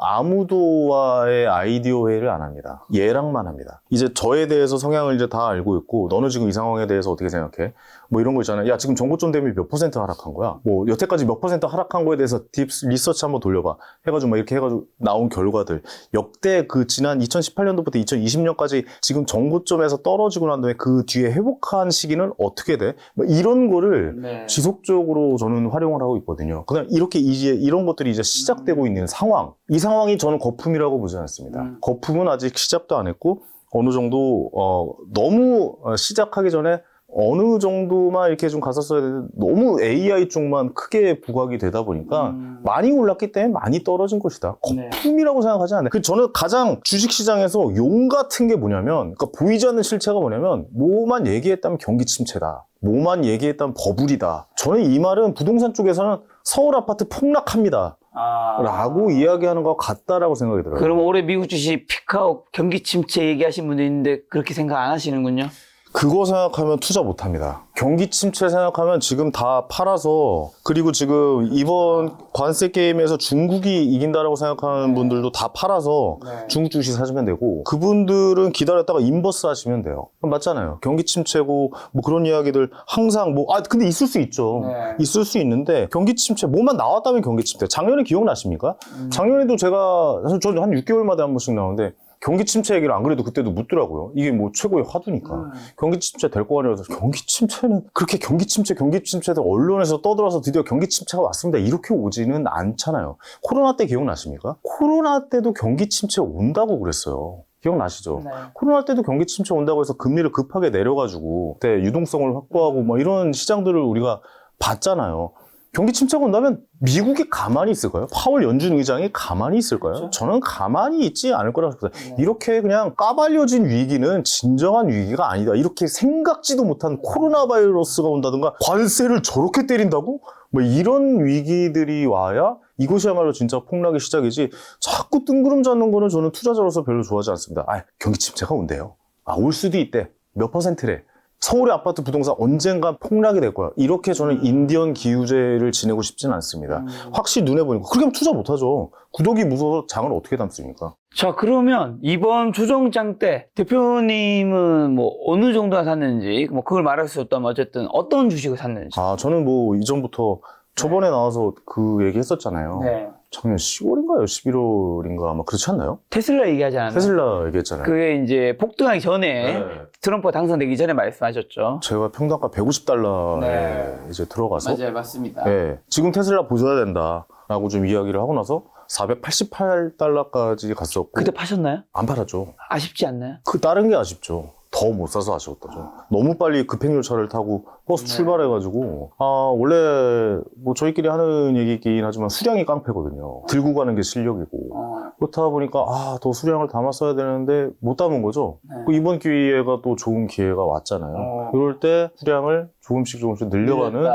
아무도와의 아이디어 회의를 안 합니다. 얘랑만 합니다. 이제 저에 대해서 성향을 이제 다 알고 있고, 너는 지금 이 상황에 대해서 어떻게 생각해? 뭐 이런 거 있잖아요. 야, 지금 정고점 대비 몇 퍼센트 하락한 거야? 뭐 여태까지 몇 퍼센트 하락한 거에 대해서 딥 리서치 한번 돌려봐 해가지고 막 이렇게 해가지고 나온 결과들, 역대 그 지난 2018년도부터 2020년까지 지금 정고점에서 떨어지고 난 다음에 그 뒤에 회복한 시기는 어떻게 돼? 뭐 이런 거를 지속적으로 저는 활용을 하고 있거든요. 그냥 이렇게 이제 이런 것들이 이제 시작되고 있는 상황, 이 상황이 저는 거품이라고 보지 않습니다. 거품은 아직 시작도 안 했고, 어느 정도 너무 시작하기 전에 어느 정도만 이렇게 좀 갔었어야 되는데, 너무 AI 쪽만 크게 부각이 되다 보니까 많이 올랐기 때문에 많이 떨어진 것이다. 거품이라고 생각하지 않아요. 저는 가장 주식시장에서 용 같은 게 뭐냐면, 그러니까 보이지 않는 실체가 뭐냐면, 뭐만 얘기했다면 경기 침체다, 뭐만 얘기했다면 버블이다. 저는 이 말은 부동산 쪽에서는 서울 아파트 폭락합니다 라고 이야기하는 것 같다라고 생각이 들어요. 그럼 올해 미국 주식 피크아웃 경기 침체 얘기하신 분도 있는데 그렇게 생각 안 하시는군요? 그거 생각하면 투자 못합니다. 경기 침체 생각하면 지금 다 팔아서, 그리고 지금 이번 관세 게임에서 중국이 이긴다라고 생각하는 분들도 다 팔아서 중국 주식 사시면 되고, 그분들은 기다렸다가 인버스 하시면 돼요. 그럼 맞잖아요. 경기 침체고 뭐 그런 이야기들 항상 근데 있을 수 있죠. 있을 수 있는데, 경기 침체 뭐만 나왔다면 경기 침체. 작년에 기억나십니까? 작년에도 제가 사실 저는 한 6개월마다 한 번씩 나오는데, 경기 침체 얘기를 안 그래도 그때도 묻더라고요. 이게 뭐 최고의 화두니까. 경기 침체 될 거 아니라서, 경기 침체는 그렇게 경기 침체도 언론에서 떠들어서 드디어 경기 침체가 왔습니다, 이렇게 오지는 않잖아요. 코로나 때 기억나십니까? 코로나 때도 경기 침체 온다고 그랬어요. 기억나시죠? 코로나 때도 경기 침체 온다고 해서 금리를 급하게 내려가지고 그때 유동성을 확보하고 뭐 이런 시장들을 우리가 봤잖아요. 경기 침체가 온다면 미국이 가만히 있을까요? 파월 연준 의장이 가만히 있을까요? 그렇죠? 저는 가만히 있지 않을 거라고 생각해요. 이렇게 그냥 까발려진 위기는 진정한 위기가 아니다, 이렇게 생각지도 못한 코로나 바이러스가 온다든가, 관세를 저렇게 때린다고? 뭐 이런 위기들이 와야 이것이야말로 진짜 폭락의 시작이지, 자꾸 뜬구름 잡는 거는 저는 투자자로서 별로 좋아하지 않습니다. 경기 침체가 온대요. 올 수도 있대. 몇 퍼센트래. 서울의 아파트 부동산 언젠가 폭락이 될 거야, 이렇게 저는 인디언 기우제를 지내고 싶지는 않습니다. 확실히 눈에 보이고. 그렇게 하면 투자 못하죠. 구더기 무서워서 장을 어떻게 담습니까? 자, 그러면 이번 조정장 때 대표님은 뭐 어느 정도나 샀는지, 뭐 그걸 말할 수 없다면 어쨌든 어떤 주식을 샀는지. 저는 뭐 이전부터 저번에 나와서 그 얘기 했었잖아요. 작년 10월인가요? 11월인가? 아마 그렇지 않나요? 테슬라 얘기하지 않았나요? 테슬라 얘기했잖아요. 그게 이제 폭등하기 전에, 트럼프가 당선되기 전에 말씀하셨죠. 제가 평당가 150달러에 이제 들어가서. 맞아요, 맞습니다. 지금 테슬라 보셔야 된다라고 좀 이야기를 하고 나서 488달러까지 갔었고. 그때 파셨나요? 안 팔았죠. 아쉽지 않나요? 다른 게 아쉽죠. 더 못 사서 아쉬웠다죠. 너무 빨리 급행열차를 타고 버스 출발해가지고, 원래 뭐 저희끼리 하는 얘기긴 하지만 수량이 깡패거든요. 들고 가는 게 실력이고. 그렇다 보니까 더 수량을 담았어야 되는데 못 담은 거죠. 이번 기회가 또 좋은 기회가 왔잖아요. 그럴 때 수량을 조금씩 늘려가는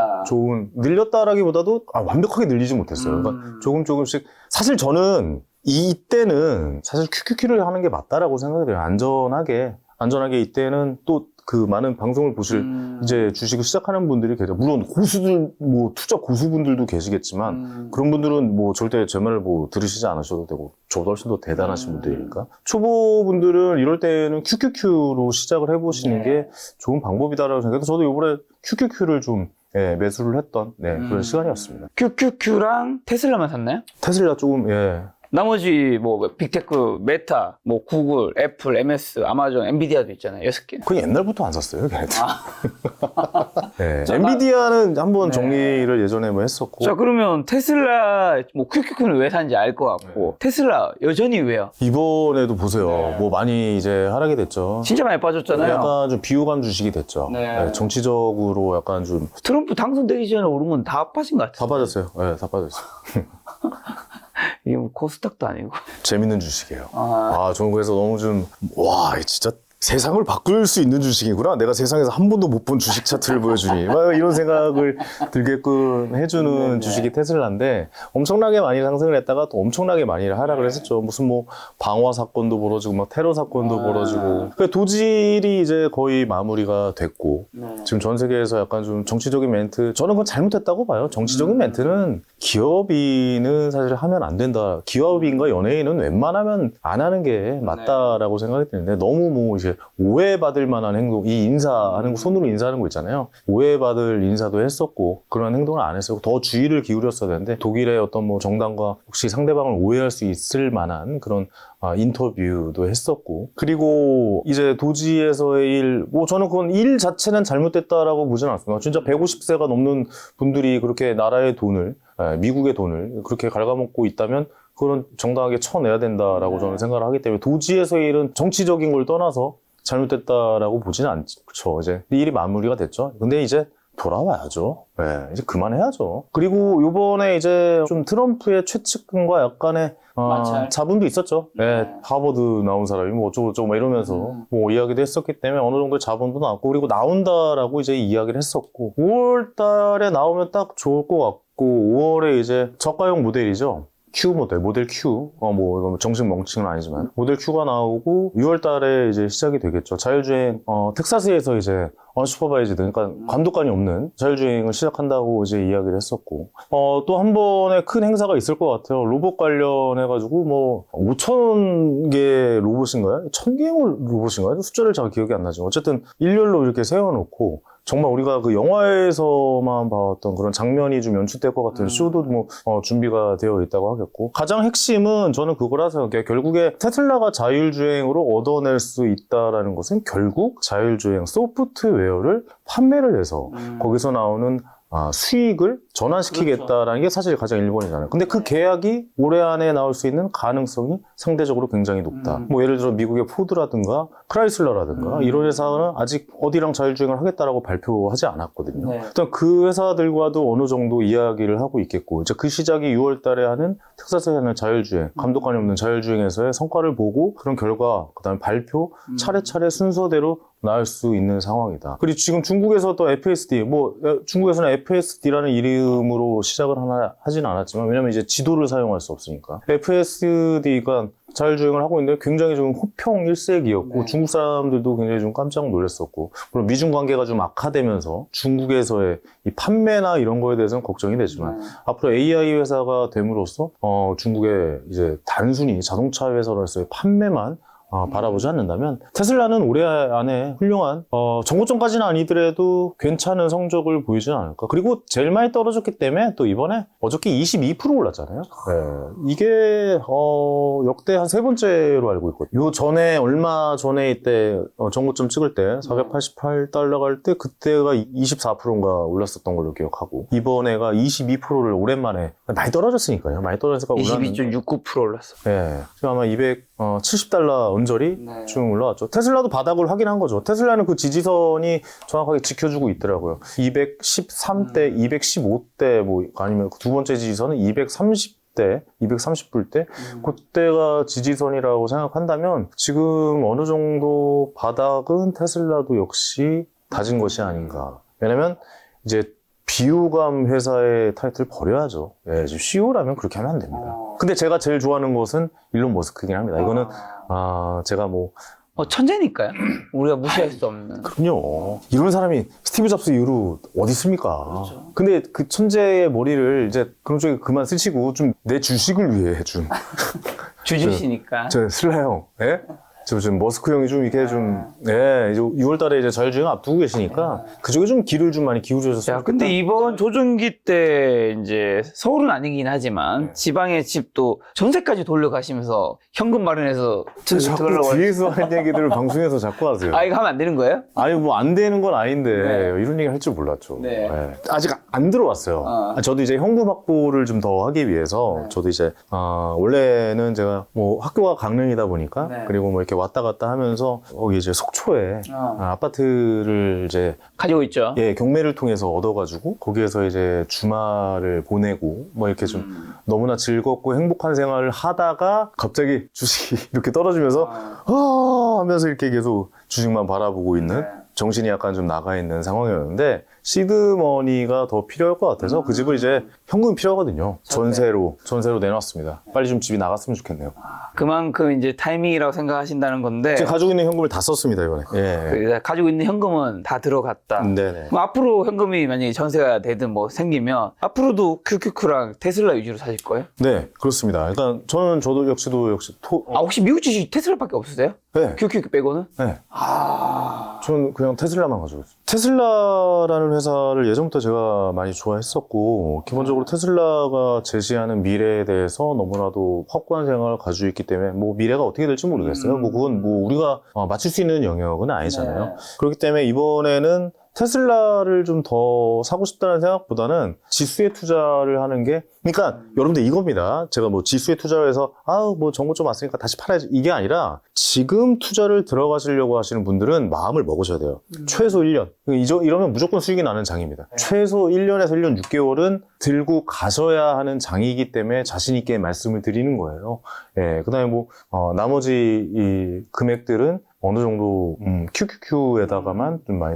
늘렸다라기보다도 완벽하게 늘리지 못했어요. 그러니까 조금씩. 사실 저는 이때는 사실 QQQ를 하는 게 맞다라고 생각해요. 안전하게 안전하게 이때는 또 그 많은 방송을 보실 이제 주식을 시작하는 분들이 계세요. 물론 고수들, 뭐 투자 고수분들도 계시겠지만 그런 분들은 뭐 절대 제 말을 뭐 들으시지 않으셔도 되고 저보다 훨씬 더 대단하신 분들이니까 초보분들은 이럴 때는 QQQ로 시작을 해보시는 게 좋은 방법이다라고 생각해서 저도 이번에 QQQ를 좀 매수를 했던 그런 시간이었습니다. QQQ랑 테슬라만 샀나요? 테슬라 조금 나머지 뭐 빅테크, 메타, 뭐 구글, 애플, MS, 아마존, 엔비디아도 있잖아요. 6개. 그건 옛날부터 안 샀어요, 걔네들. 엔비디아는 한번 정리를 예전에 뭐 했었고. 자, 그러면 테슬라, 뭐 QQQ는 왜 산지 알 것 같고, 테슬라 여전히 왜요? 이번에도 보세요. 뭐 많이 이제 하락이 됐죠. 진짜 많이 빠졌잖아요. 약간 좀 비호감 주식이 됐죠. 정치적으로 약간 좀. 트럼프 당선되기 전에 오르면 다 빠진 것 같아요. 다 빠졌어요. 다 빠졌어요. 이게 뭐 코스닥도 아니고. 재밌는 주식이에요. 저는 그래서 너무 좀, 와, 진짜 세상을 바꿀 수 있는 주식이구나. 내가 세상에서 한 번도 못 본 주식 차트를 보여주니. 막 이런 생각을 들게끔 해주는 주식이 테슬라인데 엄청나게 많이 상승을 했다가 또 엄청나게 많이 하락을 했었죠. 무슨 뭐 방화 사건도 벌어지고 막 테러 사건도 벌어지고. 그러니까 도질이 이제 거의 마무리가 됐고 지금 전 세계에서 약간 좀 정치적인 멘트 저는 그건 잘못했다고 봐요. 정치적인 멘트는 기업인은 사실 하면 안 된다. 기업인과 연예인은 웬만하면 안 하는 게 맞다라고 생각이 드는데 너무 뭐 이제 오해받을 만한 행동, 이 인사하는 거, 손으로 인사하는 거 있잖아요. 오해받을 인사도 했었고, 그런 행동을 안 했었고, 더 주의를 기울였어야 되는데, 독일의 어떤 뭐 정당과 혹시 상대방을 오해할 수 있을 만한 그런 인터뷰도 했었고, 그리고 이제 도지에서의 일, 뭐 저는 그건 일 자체는 잘못됐다라고 보지는 않습니다. 진짜 150세가 넘는 분들이 그렇게 나라의 돈을, 미국의 돈을 그렇게 갉아먹고 있다면, 그건 정당하게 쳐내야 된다라고 저는 생각을 하기 때문에 도지에서의 일은 정치적인 걸 떠나서 잘못됐다라고 보지는 않죠. 이제 일이 마무리가 됐죠. 근데 이제 돌아와야죠. 이제 그만해야죠. 그리고 요번에 이제 좀 트럼프의 최측근과 약간의 자분도 있었죠. 하버드 나온 사람이 뭐 어쩌고저쩌고 막 이러면서 뭐 이야기도 했었기 때문에 어느 정도의 자본도 나왔고 그리고 나온다라고 이제 이야기를 했었고 5월 달에 나오면 딱 좋을 것 같고 5월에 이제 저가형 모델이죠. Q 모델 Q, 뭐, 정식 명칭은 아니지만, 모델 Q가 나오고, 6월 달에 이제 시작이 되겠죠. 자율주행, 텍사스에서 이제, 언슈퍼바이즈드, 그러니까 감독관이 없는 자율주행을 시작한다고 이제 이야기를 했었고, 또 한 번의 큰 행사가 있을 것 같아요. 로봇 관련해가지고, 뭐, 5,000개 로봇인가요? 1,000개 로봇인가요? 숫자를 잘 기억이 안 나지만, 어쨌든, 일렬로 이렇게 세워놓고, 정말 우리가 그 영화에서만 봤던 그런 장면이 좀 연출될 것 같은 쇼도 뭐 준비가 되어 있다고 하겠고 가장 핵심은 저는 그거라 생각해요. 결국에 테슬라가 자율주행으로 얻어낼 수 있다라는 것은 결국 자율주행 소프트웨어를 판매를 해서 거기서 나오는 수익을 전환시키겠다라는 게 사실 가장 1번이잖아요. 근데 그 계약이 올해 안에 나올 수 있는 가능성이 상대적으로 굉장히 높다. 뭐 예를 들어 미국의 포드라든가 크라이슬러라든가 이런 회사는 아직 어디랑 자율주행을 하겠다라고 발표하지 않았거든요. 일단 그 회사들과도 어느 정도 이야기를 하고 있겠고 이제 그 시작이 6월 달에 하는 텍사스에 하는 자율주행, 감독관이 없는 자율주행에서의 성과를 보고 그런 결과, 그다음에 발표, 차례차례 순서대로 나올 수 있는 상황이다. 그리고 지금 중국에서도 FSD, 뭐 중국에서는 FSD라는 이름으로 시작을 하진 않았지만 왜냐면 이제 지도를 사용할 수 없으니까 FSD가 자율주행을 하고 있는데 굉장히 좀 호평 일색이었고 중국 사람들도 굉장히 좀 깜짝 놀랐었고 물론 미중 관계가 좀 악화되면서 중국에서의 이 판매나 이런 거에 대해서는 걱정이 되지만 앞으로 AI 회사가 됨으로써 중국의 이제 단순히 자동차 회사로서의 판매만 바라보지 않는다면 테슬라는 올해 안에 훌륭한 정고점까지는 아니더라도 괜찮은 성적을 보이지 않을까. 그리고 제일 많이 떨어졌기 때문에 또 이번에 어저께 22% 올랐잖아요. 이게 역대 한 세 번째로 알고 있거든요. 요 전에 얼마 전에 이때 정고점 찍을 때 488달러 갈 때 그때가 24%인가 올랐었던 걸로 기억하고 이번에가 22%를 오랜만에 많이 떨어졌으니까요. 많이 떨어졌으니까 올랐는데 22.69% 올랐어. 지금 아마 270달러 언저리 좀 올라왔죠. 테슬라도 바닥을 확인한 거죠. 테슬라는 그 지지선이 정확하게 지켜주고 있더라고요. 213대, 215대, 뭐 아니면 두 번째 지지선은 230대, 230불대 그때가 지지선이라고 생각한다면 지금 어느 정도 바닥은 테슬라도 역시 다진 것이 아닌가. 왜냐면 이제 비호감 회사의 타이틀 버려야죠. 지금 CEO라면 그렇게 하면 안 됩니다. 근데 제가 제일 좋아하는 것은 일론 머스크이긴 합니다. 이거는 제가 뭐 천재니까요. 우리가 무시할 수 없는. 그럼요. 이런 사람이 스티브 잡스 이후로 어디 있습니까? 그렇죠. 근데 그 천재의 머리를 이제 그런 쪽에 그만 쓰시고 좀 내 주식을 위해 좀. 주주시니까. 저 슬라 형, 예? 지금 머스크 형이 좀 이렇게 좀, 예, 이제 6월 달에 이제 자율주행 앞두고 계시니까 그쪽에 좀 길을 좀 많이 기울여줬으면 야, 근데 이번 조준기 때 이제 서울은 아니긴 하지만 지방의 집도 전세까지 돌려가시면서 현금 마련해서 자꾸 들어가고. 뒤에서 하는 얘기들을 방송에서 자꾸 하세요. 아, 이거 하면 안 되는 거예요? 아니 뭐 안 되는 건 아닌데 네. 이런 얘기 할 줄 몰랐죠. 네. 예. 아직 안 들어왔어요. 저도 이제 현금 확보를 좀 더 하기 위해서 네. 저도 이제 원래는 제가 뭐 학교가 강릉이다 보니까 네. 그리고 뭐 이렇게 왔다 갔다 하면서 거기 이제 속초에 아파트를 이제 가지고 있죠. 예, 경매를 통해서 얻어가지고 거기에서 이제 주말을 보내고 뭐 이렇게 좀 너무나 즐겁고 행복한 생활을 하다가 갑자기 주식이 이렇게 떨어지면서 하면서 이렇게 계속 주식만 바라보고 있는 정신이 약간 좀 나가 있는 상황이었는데 시드머니가 더 필요할 것 같아서 그 집을 이제 현금이 필요하거든요. 전세로 내놨습니다. 빨리 좀 집이 나갔으면 좋겠네요. 그만큼 이제 타이밍이라고 생각하신다는 건데. 지금 가지고 있는 현금을 다 썼습니다 이번에. 예. 그래서 가지고 있는 현금은 다 들어갔다. 네네. 그럼 앞으로 현금이 만약에 전세가 되든 뭐 생기면 앞으로도 QQQ랑 테슬라 위주로 사실 거예요? 네, 그렇습니다. 그러니까 저도 역시 혹시 미국 주식 테슬라밖에 없으세요? 네. QQQ 빼고는? 네. 저는 그냥 테슬라만 가지고 있어요. 테슬라라는 회사를 예전부터 제가 많이 좋아했었고 기본적으로 테슬라가 제시하는 미래에 대해서 너무나도 확고한 생각을 가지고 있기 때문에 뭐 미래가 어떻게 될지 모르겠어요. 뭐 그건 뭐 우리가 맞출 수 있는 영역은 아니잖아요. 네. 그렇기 때문에 이번에는 테슬라를 좀 더 사고 싶다는 생각보다는 지수에 투자를 하는 게, 그러니까 여러분들 이겁니다. 제가 뭐 지수에 투자를 해서 뭐 정보 좀 왔으니까 다시 팔아야지 이게 아니라 지금 투자를 들어가시려고 하시는 분들은 마음을 먹으셔야 돼요. 최소 1년. 이러면 무조건 수익이 나는 장입니다. 최소 1년에서 1년 6개월은 들고 가셔야 하는 장이기 때문에 자신 있게 말씀을 드리는 거예요. 예, 그다음에 뭐 나머지 이 금액들은 어느 정도 QQQ에다가만 좀 많이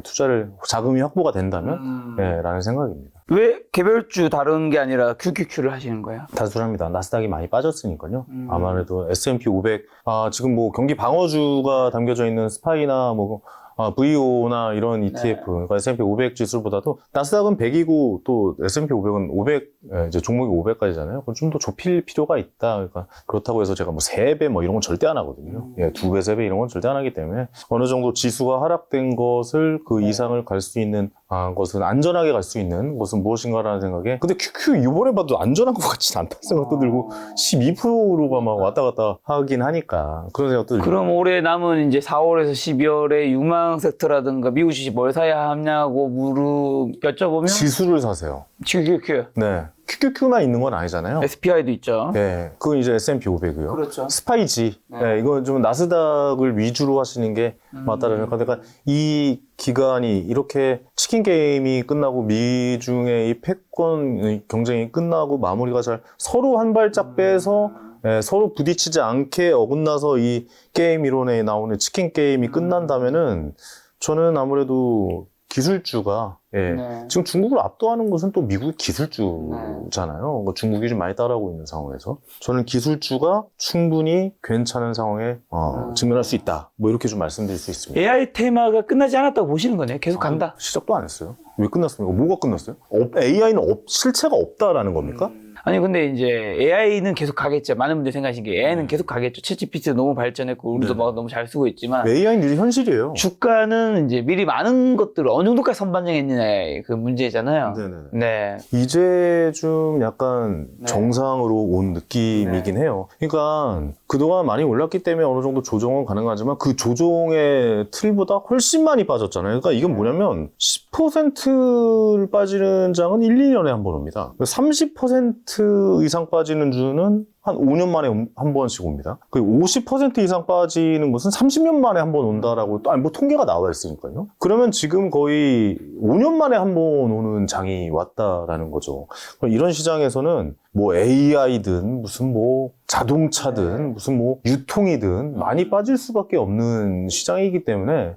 자금이 확보가 된다면 예, 라는 생각입니다. 왜 개별주 다른 게 아니라 QQQ를 하시는 거예요? 단순합니다. 나스닥이 많이 빠졌으니까요. 아무래도 S&P 500 지금 뭐 경기 방어주가 담겨져 있는 스파이나 뭐 VO나 이런 ETF, 그러니까 S&P 500 지수보다도 나스닥은 100이고 또 S&P 500은 500, 이제 종목이 500까지잖아요. 그럼 좀 더 좁힐 필요가 있다. 그러니까 그렇다고 해서 제가 뭐 3배 뭐 이런 건 절대 안 하거든요. 예, 2배, 3배 이런 건 절대 안 하기 때문에 어느 정도 지수가 하락된 것을 그 이상을 갈 수 있는 것은 안전하게 갈 수 있는 것은 무엇인가라는 생각에, 근데 QQ 이번에 봐도 안전한 것 같진 않다는 생각도 들고 12%가 막 왔다 갔다 하긴 하니까 그런 생각도 들고. 그럼 올해 남은 이제 4월에서 12월에 유망 섹터라든가 미국 주식 뭘 사야 하냐고 여쭤보면 지수를 사세요. QQQ. 네. QQQ만 있는 건 아니잖아요. SPI도 있죠. 네. 그건 이제 S&P 500이요. 그렇죠. 스파이지. 네. 이건 좀 나스닥을 위주로 하시는 게 맞다는 생각. 그러니까 이 기간이 이렇게 치킨 게임이 끝나고 미중의 이 패권 경쟁이 끝나고 마무리가 잘 서로 한 발짝 빼서 서로 부딪히지 않게 어긋나서 이 게임 이론에 나오는 치킨 게임이 끝난다면은 저는 아무래도 기술주가 지금 중국을 압도하는 것은 또 미국의 기술주잖아요. 중국이 좀 많이 따라오고 있는 상황에서 저는 기술주가 충분히 괜찮은 상황에 직면할 수 있다. 뭐 이렇게 좀 말씀드릴 수 있습니다. AI 테마가 끝나지 않았다고 보시는 거네요. 계속 간다. 시작도 안 했어요. 왜 끝났습니까? 뭐가 끝났어요? AI는 실체가 없다라는 겁니까? 아니 근데 이제 AI는 계속 가겠죠. 많은 분들이 생각하시는 게 AI는 계속 가겠죠. 챗GPT도 너무 발전했고 우리도 막 너무 잘 쓰고 있지만 AI는 이제 현실이에요. 주가는 이제 미리 많은 것들을 어느 정도까지 선반영했느냐의 그 문제잖아요. 네네. 네. 이제 좀 약간 정상으로 온 느낌이긴 해요. 그러니까 그동안 많이 올랐기 때문에 어느 정도 조정은 가능하지만 그 조정의 틀보다 훨씬 많이 빠졌잖아요. 그러니까 이건 뭐냐면 10%를 빠지는 장은 1, 2년에 한 번 옵니다. 30% 이상 빠지는 주는 한 5년 만에 한 번씩 옵니다. 그 50% 이상 빠지는 것은 30년 만에 한 번 온다라고 뭐 통계가 나와 있으니까요. 그러면 지금 거의 5년 만에 한 번 오는 장이 왔다라는 거죠. 이런 시장에서는 뭐 AI든 무슨 뭐 자동차든 무슨 뭐 유통이든 많이 빠질 수밖에 없는 시장이기 때문에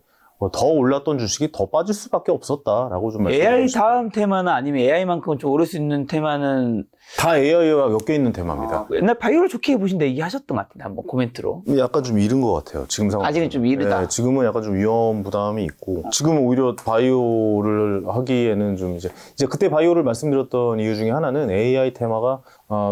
더 올랐던 주식이 더 빠질 수밖에 없었다라고 좀 말씀드리고 AI 싶어요. 다음 테마는 아니면 AI만큼은 좀 오를 수 있는 테마는 다 AI와 엮여 있는 테마입니다. 옛날 바이오를 좋게 보신다 얘기하셨던 것 같은데 한번 코멘트로. 약간 좀 이른 것 같아요. 지금 상황. 아직은 좀 이르다. 네, 지금은 약간 좀 위험 부담이 있고 지금은 오히려 바이오를 하기에는 좀 이제 그때 바이오를 말씀드렸던 이유 중에 하나는 AI 테마가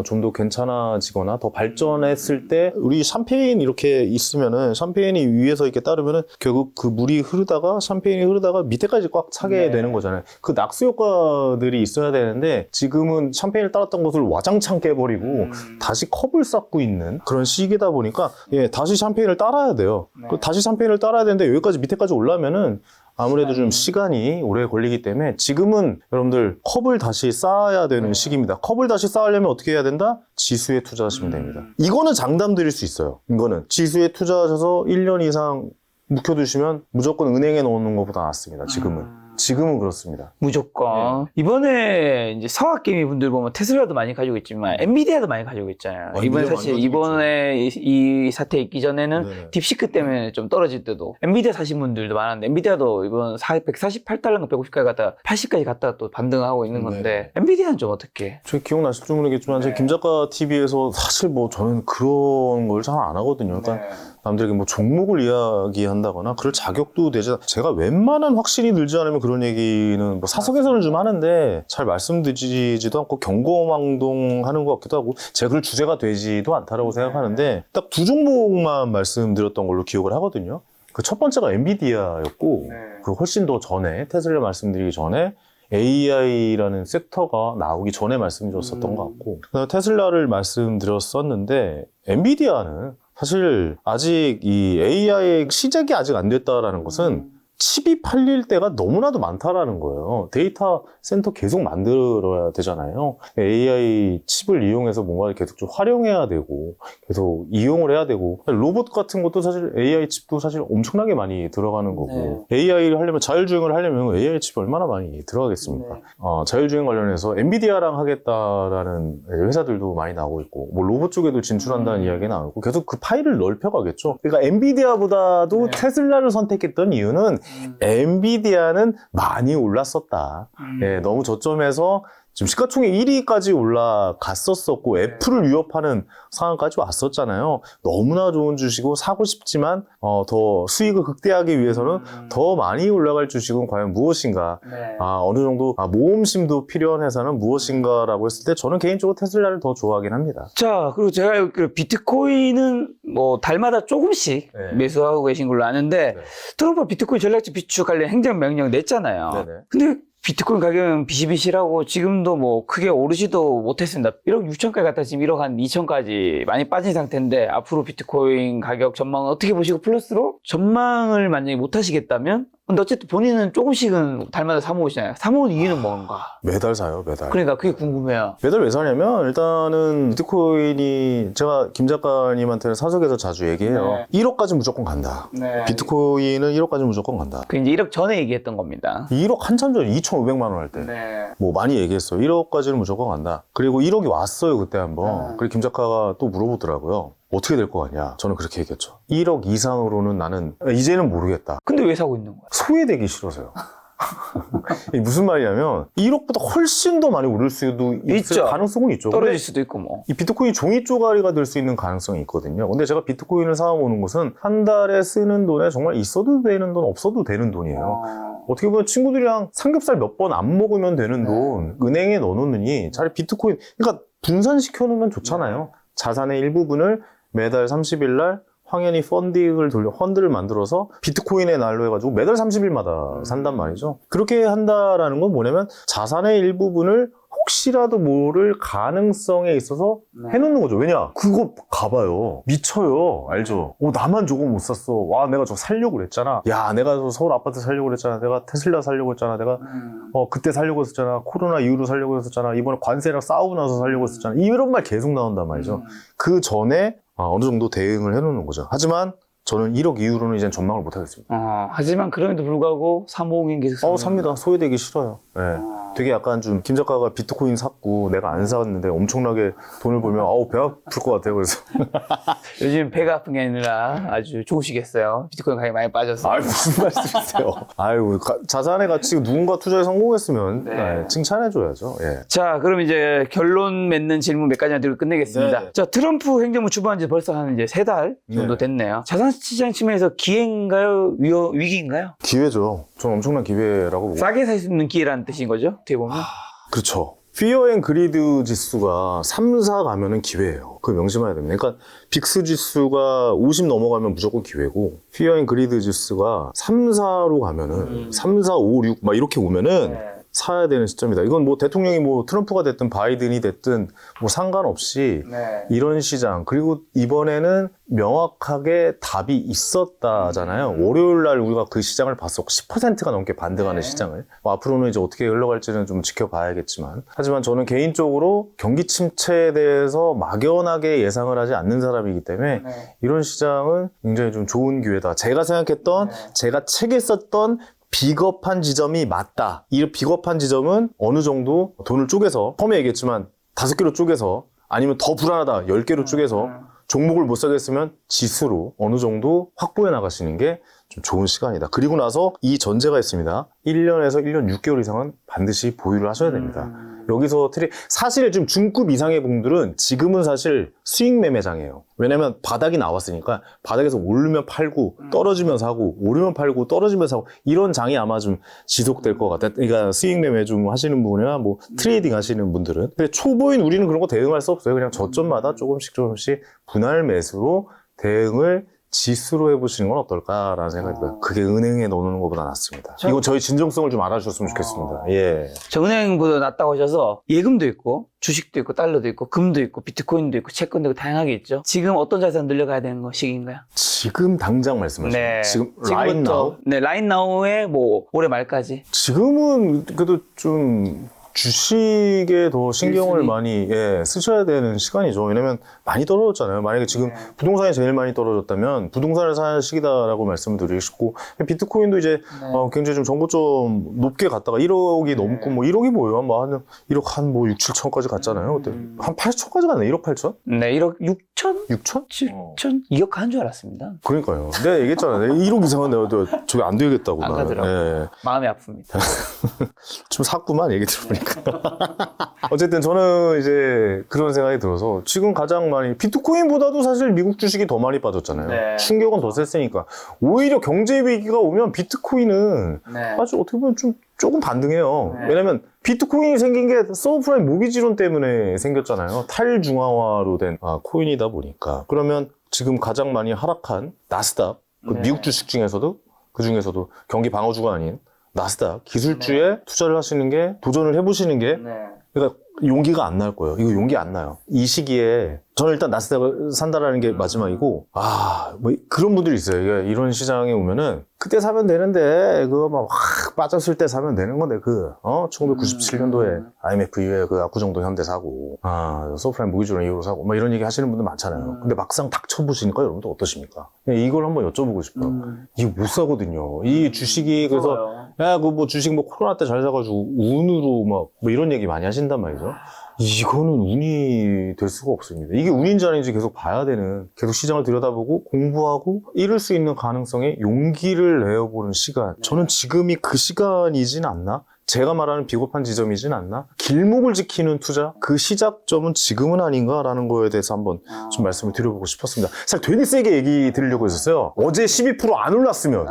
좀 더 괜찮아지거나 더 발전했을 때 우리 샴페인 이렇게 있으면은 샴페인이 위에서 이렇게 따르면은 결국 그 물이 흐르다가 샴페인이 흐르다가 밑에까지 꽉 차게 되는 거잖아요. 그 낙수 효과들이 있어야 되는데 지금은 샴페인을 따랐던 것을 와장창 깨버리고 다시 컵을 쌓고 있는 그런 시기다 보니까 다시 샴페인을 따라야 돼요. 다시 샴페인을 따라야 되는데 여기까지 밑에까지 올라면은 아무래도 좀 시간이 오래 걸리기 때문에 지금은 여러분들 컵을 다시 쌓아야 되는 시기입니다. 컵을 다시 쌓으려면 어떻게 해야 된다? 지수에 투자하시면 됩니다. 이거는 장담 드릴 수 있어요. 이거는 지수에 투자하셔서 1년 이상 묵혀두시면 무조건 은행에 넣는 것보다 낫습니다. 지금은 그렇습니다. 무조건. 이번에 이제 서학개미 분들 보면 테슬라도 많이 가지고 있지만 엔비디아도 많이 가지고 있잖아요. 엔비디아 이번에 많이 사실 가지고 이번에 이 사태 있기 전에는 네네. 딥시크 때문에 좀 떨어질 때도 엔비디아 사신 분들도 많았는데 엔비디아도 이번 148달러인가 150까지 갔다가 80까지 갔다가 또 반등하고 있는 건데 엔비디아는 좀 어떻게? 저 기억나실지 모르겠지만 제 김작가 TV에서 사실 뭐 저는 그런 걸 잘 안 하거든요. 일단 남들에게 뭐 종목을 이야기한다거나 그럴 자격도 되지 제가 웬만한 확신이 들지 않으면 그런 얘기는 뭐 사석에서는 좀 하는데 잘 말씀드리지도 않고 경고망동하는 것 같기도 하고 제가 그럴 주제가 되지도 않다라고 생각하는데 딱 두 종목만 말씀드렸던 걸로 기억을 하거든요. 그 첫 번째가 엔비디아였고 그 훨씬 더 전에 테슬라 말씀드리기 전에 AI라는 섹터가 나오기 전에 말씀드렸었던 것 같고 테슬라를 말씀드렸었는데 엔비디아는 사실 아직 이 AI의 시작이 아직 안 됐다라는 것은 칩이 팔릴 때가 너무나도 많다라는 거예요. 데이터 센터 계속 만들어야 되잖아요. AI 칩을 이용해서 뭔가를 계속 좀 활용해야 되고 계속 이용을 해야 되고 로봇 같은 것도 사실 AI 칩도 사실 엄청나게 많이 들어가는 거고 AI를 하려면 자율주행을 하려면 AI 칩이 얼마나 많이 들어가겠습니까? 자율주행 관련해서 엔비디아랑 하겠다라는 회사들도 많이 나오고 있고 뭐 로봇 쪽에도 진출한다는 이야기가 나오고 계속 그 파일을 넓혀가겠죠. 그러니까 엔비디아보다도 테슬라를 선택했던 이유는 엔비디아는 많이 올랐었다. 너무 저점에서 지금 시가총액 1위까지 올라갔었었고 애플을 위협하는 상황까지 왔었잖아요. 너무나 좋은 주식이고 사고 싶지만 더 수익을 극대화하기 위해서는 더 많이 올라갈 주식은 과연 무엇인가 어느 정도 모험심도 필요한 회사는 무엇인가라고 했을 때 저는 개인적으로 테슬라를 더 좋아하긴 합니다. 자, 그리고 제가 알기로 비트코인은 뭐 달마다 조금씩 매수하고 계신 걸로 아는데 트럼프 비트코인 전략적 비축 관련 행정명령 냈잖아요. 근데 비트코인 가격은 비실비실하고 지금도 뭐 크게 오르지도 못했습니다. 1억 6천까지 갔다 지금 1억 한 2천까지 많이 빠진 상태인데 앞으로 비트코인 가격 전망은 어떻게 보시고 플러스로 전망을 만약에 못 하시겠다면 근데 어쨌든 본인은 조금씩은 달마다 사모으시나요? 사모은 이유는 뭔가? 매달 사요, 매달. 그러니까 그게 궁금해요. 매달 왜 사냐면 일단은 비트코인이 제가 김 작가님한테는 사석에서 자주 얘기해요. 1억까지 무조건 간다. 비트코인은 1억까지 무조건 간다. 그 이제 1억 전에 얘기했던 겁니다. 1억 한참 전에 2,500만 원 할 때. 뭐 많이 얘기했어요. 1억까지는 무조건 간다. 그리고 1억이 왔어요, 그때 한번. 그리고 김 작가가 또 물어보더라고요. 어떻게 될 것 같냐? 저는 그렇게 얘기했죠. 1억 이상으로는 나는 이제는 모르겠다. 근데 왜 사고 있는 거야? 소외되기 싫어서요. 이게 무슨 말이냐면 1억보다 훨씬 더 많이 오를 수도 있을 가능성은 있죠. 떨어질 수도 있고 뭐. 이 비트코인이 종이 쪼가리가 될 수 있는 가능성이 있거든요. 근데 제가 비트코인을 사모으는 것은 한 달에 쓰는 돈에 정말 있어도 되는 돈, 없어도 되는 돈이에요. 어떻게 보면 친구들이랑 삼겹살 몇 번 안 먹으면 되는 돈 은행에 넣어놓느니 차라리 비트코인 그러니까 분산시켜 놓으면 좋잖아요. 자산의 일부분을 매달 30일 날 황연히 펀드를 만들어서 비트코인의 날로 해가지고 매달 30일마다 산단 말이죠. 그렇게 한다라는 건 뭐냐면 자산의 일부분을 혹시라도 모를 가능성에 있어서 해놓는 거죠. 왜냐? 그거 가봐요. 미쳐요. 알죠? 나만 저거 못 샀어. 와, 내가 저거 살려고 그랬잖아. 야, 내가 저 서울 아파트 살려고 그랬잖아. 내가 테슬라 살려고 했잖아. 내가 그때 살려고 했었잖아. 코로나 이후로 살려고 했었잖아. 이번에 관세랑 싸우고 나서 살려고 했었잖아. 이런 말 계속 나온단 말이죠. 그 전에 어느 정도 대응을 해놓는 거죠. 하지만 저는 1억 이후로는 이제 전망을 못 하겠습니다. 하지만 그럼에도 불구하고 3억엔 계속 삽니다. 소외되기 싫어요. 네. 되게 약간 좀 김 작가가 비트코인 샀고 내가 안 샀는데 엄청나게 돈을 벌면 배 아플 것 같아요. 그래서 요즘 배가 아픈 게 아니라 아주 좋으시겠어요. 비트코인 가격이 많이 빠져서. 무슨 말씀이세요? 자산의 가치 누군가 투자에 성공했으면 네. 칭찬해줘야죠. 예. 자, 그럼 이제 결론 맺는 질문 몇 가지만 드리고 끝내겠습니다. 네. 자, 트럼프 행정부 출범한 지 벌써 한 이제 3달 정도 네. 됐네요. 자산시장 측면에서 기회인가요? 위기인가요? 기회죠. 저는 엄청난 기회라고 보고. 싸게 살 수 있는 기회라는 뜻인 거죠? 어떻게 보면. 그렇죠. 피어 앤 그리드 지수가 3, 4 가면은 기회예요. 그거 명심해야 됩니다. 그러니까 빅스 지수가 50 넘어가면 무조건 기회고, 피어 앤 그리드 지수가 3, 4로 가면은 3, 4, 5, 6 막 이렇게 오면은 사야 되는 시점이다. 이건 뭐 대통령이 뭐 트럼프가 됐든 바이든이 됐든 뭐 상관없이 이런 시장, 그리고 이번에는 명확하게 답이 있었다잖아요. 월요일 날 우리가 그 시장을 봤어. 10%가 넘게 반등하는 시장을. 앞으로는 이제 어떻게 흘러갈지는 좀 지켜봐야겠지만, 하지만 저는 개인적으로 경기 침체에 대해서 막연하게 예상을 하지 않는 사람이기 때문에 이런 시장은 굉장히 좀 좋은 기회다. 제가 생각했던, 제가 책에 썼던 비겁한 지점이 맞다. 이 비겁한 지점은 어느 정도 돈을 쪼개서, 처음에 얘기했지만 5개로 쪼개서, 아니면 더 불안하다 10개로 쪼개서 종목을 못 사겠으면 지수로 어느 정도 확보해 나가시는 게 좀 좋은 시간이다. 그리고 나서 이 전제가 있습니다. 1년에서 1년 6개월 이상은 반드시 보유를 하셔야 됩니다. 여기서 사실 좀 중급 이상의 분들은 지금은 사실 수익 매매장이에요. 왜냐면 바닥이 나왔으니까 바닥에서 오르면 팔고 떨어지면 사고, 오르면 팔고 떨어지면 사고, 이런 장이 아마 좀 지속될 것 같아요. 그러니까 수익 매매 좀 하시는 분이나 뭐 트레이딩 하시는 분들은. 근데 초보인 우리는 그런 거 대응할 수 없어요. 그냥 저점마다 조금씩 분할 매수로 대응을 지수로 해보시는 건 어떨까라는 생각이 들어요. 그게 은행에 넣는 것보다 낫습니다. 이건 저희 진정성을 좀 알아주셨으면 좋겠습니다. 예. 저 은행보다 낫다고 하셔서 예금도 있고 주식도 있고 달러도 있고 금도 있고 비트코인도 있고 채권도 있고 다양하게 있죠. 지금 어떤 자산 늘려가야 되는 거 시기인가요? 지금 당장 말씀하시죠. 네. 지금 라인 나우? 네, 라인 나우에 뭐 올해 말까지. 지금은 그래도 좀 주식에 더 신경을 많이 쓰셔야 되는 시간이죠. 왜냐면 많이 떨어졌잖아요. 만약에 지금 부동산이 제일 많이 떨어졌다면 부동산을 사는 시기다라고 말씀을 드리고 싶고, 비트코인도 이제 굉장히 좀 정보점 높게 갔다가 1억이 넘고, 뭐 1억이 뭐예요? 뭐 한 1억 한 뭐 6, 7천까지 갔잖아요. 그때 한 8천까지 갔네. 1억 8천? 네, 1억 6천? 6천? 7천? 2억 간 줄 알았습니다. 그러니까요. 내가 얘기했잖아요. 1억 이상은 내가 저게 안 되겠다고. 안 나는. 가더라고요. 마음이 아픕니다. 좀 샀구만, 얘기 들어보니까. 어쨌든 저는 이제 그런 생각이 들어서 지금 가장 많이, 비트코인보다도 사실 미국 주식이 더 많이 빠졌잖아요. 네. 충격은 더 셌으니까. 오히려 경제 위기가 오면 비트코인은 아주 어떻게 보면 좀 조금 반등해요. 왜냐면 비트코인이 생긴 게 서브프라임 모기지론 때문에 생겼잖아요. 탈중앙화로 된 코인이다 보니까. 그러면 지금 가장 많이 하락한 나스닥, 미국 주식 중에서도, 그 중에서도 경기 방어주가 아닌 나스닥 기술주에 투자를 하시는 게, 도전을 해보시는 게, 그러니까 용기가 안 날 거예요. 이거 용기 안 나요. 이 시기에 저는 일단 나스닥을 산다라는 게 마지막이고, 뭐 그런 분들이 있어요. 이런 시장에 오면은 그때 사면 되는데, 그거 막 확 빠졌을 때 사면 되는 건데, 1997년도에 IMF 이후에 그 압구정동 현대 사고, 서프라임 모기지론 이후로 사고, 막 이런 얘기 하시는 분들 많잖아요. 근데 막상 닥쳐보시니까 여러분들 어떠십니까? 이걸 한번 여쭤보고 싶어요. 이거 못 사거든요. 이 주식이, 그래서 그 뭐 주식 뭐 코로나 때 잘 사가지고 운으로 뭐 이런 얘기 많이 하신단 말이죠. 이거는 운이 될 수가 없습니다. 이게 운인지 아닌지 계속 봐야 되는, 계속 시장을 들여다보고 공부하고 이룰 수 있는 가능성에 용기를 내어보는 시간. 저는 지금이 그 시간이진 않나? 제가 말하는 비겁한 지점이진 않나? 길목을 지키는 투자? 그 시작점은 지금은 아닌가라는 거에 대해서 한번 좀 말씀을 드려보고 싶었습니다. 사실 되게 세게 얘기 드리려고 했었어요. 어제 12% 안 올랐으면.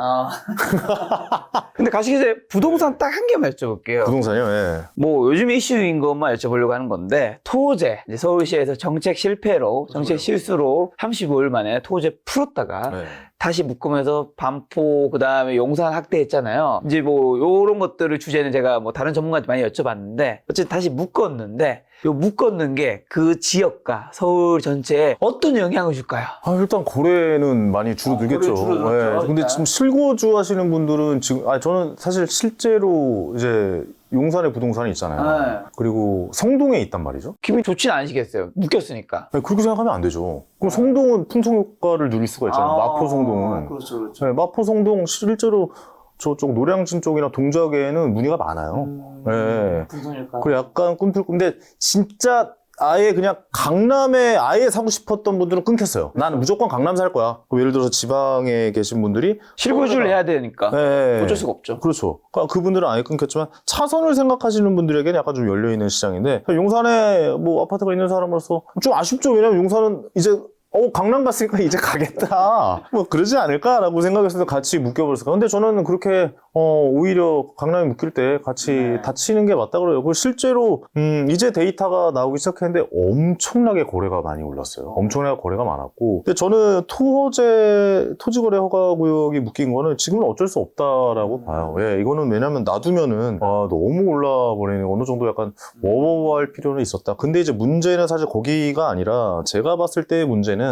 근데 가시기전에 부동산 딱 한 개만 여쭤볼게요. 부동산이요? 예. 뭐 요즘 이슈인 것만 여쭤보려고 하는 건데, 토제, 이제 서울시에서 정책 실패로, 정책 실수로 35일 만에 토제 풀었다가 다시 묶으면서 반포, 그 다음에 용산 확대했잖아요. 이제 뭐 요런 것들을 주제는 제가 뭐 다른 전문가한테 많이 여쭤봤는데, 어쨌든 다시 묶었는데, 요 묶었는 게 그 지역과 서울 전체에 어떤 영향을 줄까요? 일단 거래는 많이 줄어들겠죠. 거래 줄어들었죠, 근데 일단. 지금 실거주 하시는 분들은 지금, 저는 사실 실제로 이제 용산에 부동산이 있잖아요. 그리고 성동에 있단 말이죠. 기분이 좋진 않으시겠어요. 묶였으니까. 아니, 그렇게 생각하면 안 되죠. 그럼 성동은 풍속효과를 누릴 수가 있잖아요. 마포 성동은. 그렇죠, 그렇죠. 네, 마포 성동 실제로 저쪽 노량진 쪽이나 동작에는 문의가 많아요. 네. 풍속효과. 그리고 약간 꿈틀꿈데 진짜 아예 그냥 강남에 아예 사고 싶었던 분들은 끊겼어요. 나는 무조건 강남 살 거야. 예를 들어서 지방에 계신 분들이 실거주를 해야 되니까. 네. 어쩔 수가 없죠. 그렇죠. 그러니까 그분들은 아예 끊겼지만 차선을 생각하시는 분들에게는 약간 좀 열려있는 시장인데 용산에 뭐 아파트가 있는 사람으로서 좀 아쉽죠. 왜냐면 용산은 이제 강남 갔으니까 이제 가겠다. 뭐 그러지 않을까라고 생각해서 같이 묶여버렸을까. 근데 저는 그렇게 오히려 강남에 묶일 때 같이 다치는 게 맞다 그래요. 그리고 실제로 이제 데이터가 나오기 시작했는데 엄청나게 거래가 많이 올랐어요. 엄청나게 거래가 많았고. 근데 저는 토지거래 허가구역이 묶인 거는 지금은 어쩔 수 없다라고 봐요. 예, 이거는 왜냐면 놔두면은 너무 올라버리는 어느 정도 약간 워워워할 필요는 있었다. 근데 이제 문제는 사실 거기가 아니라 제가 봤을 때의 문제는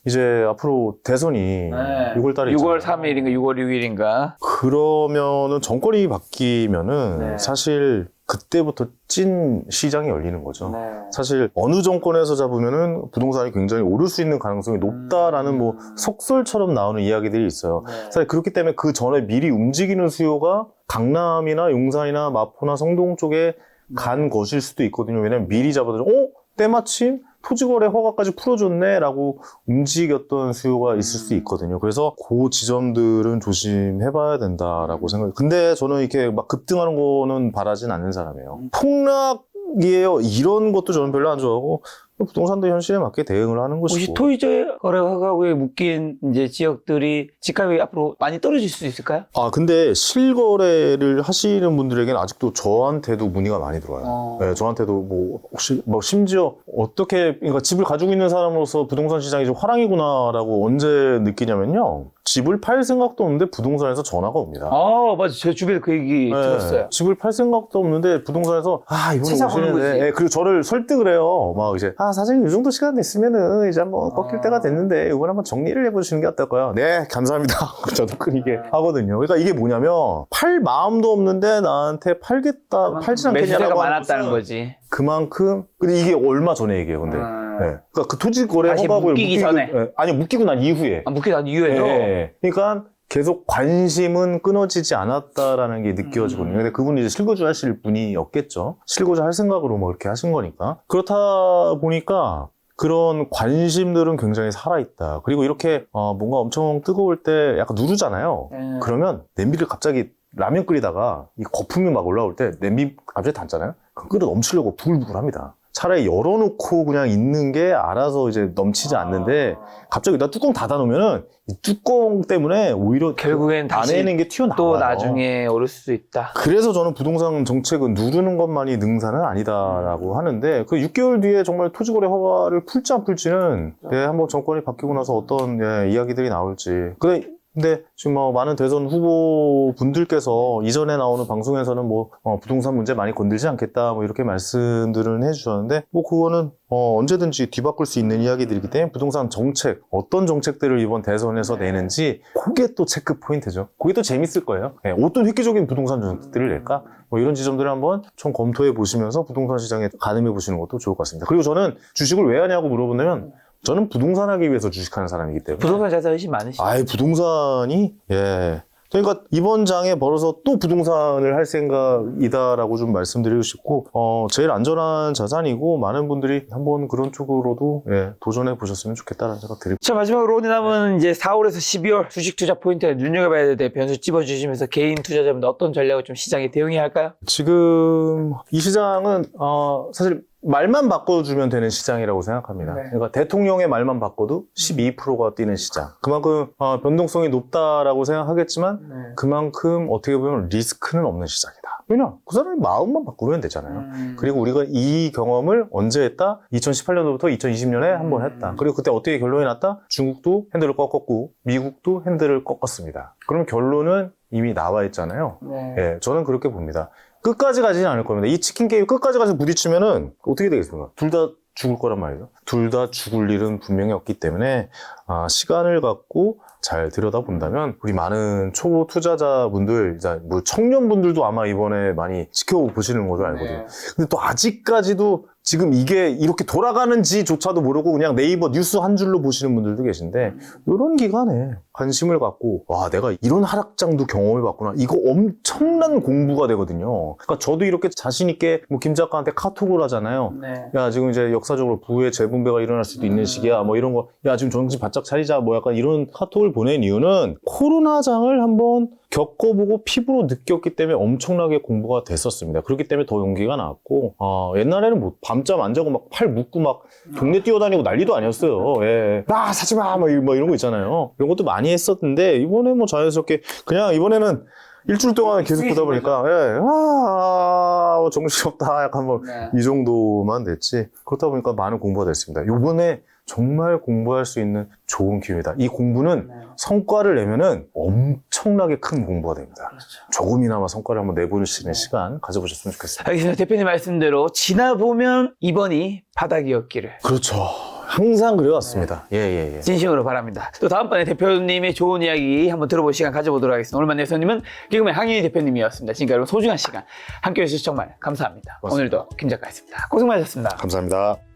이제 앞으로 대선이 6월달에 6월 3일인가 6월 6일인가. 그러면은 정권이 바뀌면은 네. 사실 그때부터 찐 시장이 열리는 거죠. 네. 사실 어느 정권에서 잡으면은 부동산이 굉장히 오를 수 있는 가능성이 높다라는 뭐 속설처럼 나오는 이야기들이 있어요. 사실 그렇기 때문에 그 전에 미리 움직이는 수요가 강남이나 용산이나 마포나 성동 쪽에 간 것일 수도 있거든요. 왜냐면 미리 잡아서 때마침 토지거래 허가까지 풀어줬네 라고 움직였던 수요가 있을 수 있거든요. 그래서 그 지점들은 조심해봐야 된다라고 생각해요. 근데 저는 이렇게 막 급등하는 거는 바라진 않는 사람이에요. 폭락이에요. 이런 것도 저는 별로 안 좋아하고 부동산도 현실에 맞게 대응을 하는 것이고. 혹시 토지거래 허가구에 묶인 이제 지역들이 집값이 앞으로 많이 떨어질 수 있을까요? 근데 실거래를 하시는 분들에게는 아직도 저한테도 문의가 많이 들어와요. 네, 저한테도 뭐 혹시 뭐 심지어 어떻게 그러니까 집을 가지고 있는 사람으로서 부동산 시장이 좀 화랑이구나라고 언제 느끼냐면요. 집을 팔 생각도 없는데 부동산에서 전화가 옵니다. 맞아. 제 주변에 그 얘기 들었어요. 집을 팔 생각도 없는데 부동산에서 이번에 찾아보는 오시는데 거지. 그리고 저를 설득을 해요. 막 이제 사장님 이 정도 시간 됐으면은 이제 한번 꺾일 때가 됐는데 이걸 한번 정리를 해보시는 게 어떨까요? 네, 감사합니다. 저도 끊이게 하거든요. 그러니까 이게 뭐냐면 팔 마음도 없는데 나한테 팔겠다, 팔지 않겠냐라고 매수세가 하는 많았다는 것은 거지. 그만큼 근데 이게 얼마 전에 얘기해요. 근데 그러니까 그 토지 거래 다시 허가구에 묶이기 전에. 아니 묶이고 난 이후에. 묶이난 이유에도. 그러니까 계속 관심은 끊어지지 않았다라는 게 느껴지거든요. 근데 그분이 이제 실거주 하실 분이었겠죠. 실거주 할 생각으로 뭐 이렇게 하신 거니까. 그렇다 보니까 그런 관심들은 굉장히 살아있다. 그리고 이렇게 뭔가 엄청 뜨거울 때 약간 누르잖아요. 그러면 냄비를 갑자기 라면 끓이다가 이 거품이 막 올라올 때 냄비 갑자기 닿잖아요. 그럼 끓여 넘치려고 부글부글 합니다. 차라리 열어놓고 그냥 있는 게 알아서 이제 넘치지 않는데 갑자기 나 뚜껑 닫아놓으면은 이 뚜껑 때문에 오히려 결국엔 다시 안에 있는 게 튀어나와요. 또 나중에 오를 수 있다. 그래서 저는 부동산 정책은 누르는 것만이 능사는 아니다라고 하는데 그 6개월 뒤에 정말 토지거래 허가를 풀지 안 풀지는 한번 정권이 바뀌고 나서 어떤 이야기들이 나올지. 근데 지금 많은 대선 후보 분들께서 이전에 나오는 방송에서는 부동산 문제 많이 건들지 않겠다 이렇게 말씀들은 해주셨는데 그거는 언제든지 뒤바꿀 수 있는 이야기들이기 때문에 부동산 정책 어떤 정책들을 이번 대선에서 내는지 그게 또 체크 포인트죠. 그게 또 재밌을 거예요. 어떤 획기적인 부동산 정책들을 낼까? 이런 지점들을 한번 총 검토해 보시면서 부동산 시장에 가늠해 보시는 것도 좋을 것 같습니다. 그리고 저는 주식을 왜 하냐고 물어본다면 저는 부동산 하기 위해서 주식하는 사람이기 때문에. 부동산 자산이 훨씬 많으시죠? 부동산이, 그러니까 이번 장에 벌어서 또 부동산을 할 생각이다라고 좀 말씀드리고 싶고, 제일 안전한 자산이고, 많은 분들이 한번 그런 쪽으로도, 도전해 보셨으면 좋겠다라는 생각 드립니다. 자, 마지막으로 오늘 남은 이제 4월에서 12월 주식 투자 포인트에 눈여겨봐야 될 변수 찝어주시면서 개인 투자자분들 어떤 전략을 좀 시장에 대응해야 할까요? 지금 이 시장은, 사실 말만 바꿔주면 되는 시장이라고 생각합니다. 그러니까 대통령의 말만 바꿔도 12%가 뛰는 시장. 그만큼 변동성이 높다라고 생각하겠지만 그만큼 어떻게 보면 리스크는 없는 시장이다. 왜냐? 그 사람의 마음만 바꾸면 되잖아요. 그리고 우리가 이 경험을 언제 했다? 2018년도부터 2020년에 한 번 했다. 그리고 그때 어떻게 결론이 났다? 중국도 핸들을 꺾었고 미국도 핸들을 꺾었습니다. 그럼 결론은 이미 나와 있잖아요. 저는 그렇게 봅니다. 끝까지 가지는 않을 겁니다. 이 치킨 게임 끝까지 가서 부딪히면은 어떻게 되겠습니까? 둘 다 죽을 거란 말이죠. 둘 다 죽을 일은 분명히 없기 때문에 시간을 갖고 잘 들여다본다면 우리 많은 초보 투자자분들, 뭐 청년분들도 아마 이번에 많이 지켜보시는 걸로 알거든요. 근데 또 아직까지도 지금 이게 이렇게 돌아가는지조차도 모르고 그냥 네이버 뉴스 한 줄로 보시는 분들도 계신데 이런 기간에 관심을 갖고 와 내가 이런 하락장도 경험해봤구나. 이거 엄청난 공부가 되거든요. 그러니까 저도 이렇게 자신 있게 뭐 김 작가한테 카톡을 하잖아요. 네. 야 지금 이제 역사적으로 부의 재분배가 일어날 수도 있는 시기야. 뭐 이런 거. 야 지금 정신 바짝 차리자. 뭐 약간 이런 카톡을 보낸 이유는 코로나장을 한번 겪어보고 피부로 느꼈기 때문에 엄청나게 공부가 됐었습니다. 그렇기 때문에 더 용기가 나왔고 옛날에는 뭐 밤잠 안 자고 막 팔 묶고 막 동네 뛰어다니고 난리도 아니었어요. 예. 사지마 뭐 이런 거 있잖아요. 이런 것도 많이 했었는데 이번에 뭐 자연스럽게 그냥 이번에는 일주일 동안 계속 보다 보니까 뭐 정신없다 약간 뭐 이 정도만 됐지. 그렇다 보니까 많은 공부가 됐습니다. 이번에 정말 공부할 수 있는 좋은 기회입니다. 이 공부는 성과를 내면은 엄청나게 큰 공부가 됩니다. 그렇죠. 조금이나마 성과를 한번 내보시는 시간 가져보셨으면 좋겠습니다. 알겠습니다. 대표님 말씀대로 지나보면 이번이 바닥이었기를. 그렇죠. 항상 그래왔습니다. 예. 진심으로 바랍니다. 또 다음번에 대표님의 좋은 이야기 한번 들어볼 시간 가져보도록 하겠습니다. 오늘 만난 손님은 개그맨 황인희 대표님이었습니다. 지금까지 여러분 소중한 시간 함께해 주셔서 정말 감사합니다. 고맙습니다. 오늘도 김 작가였습니다. 고생 많으셨습니다. 감사합니다.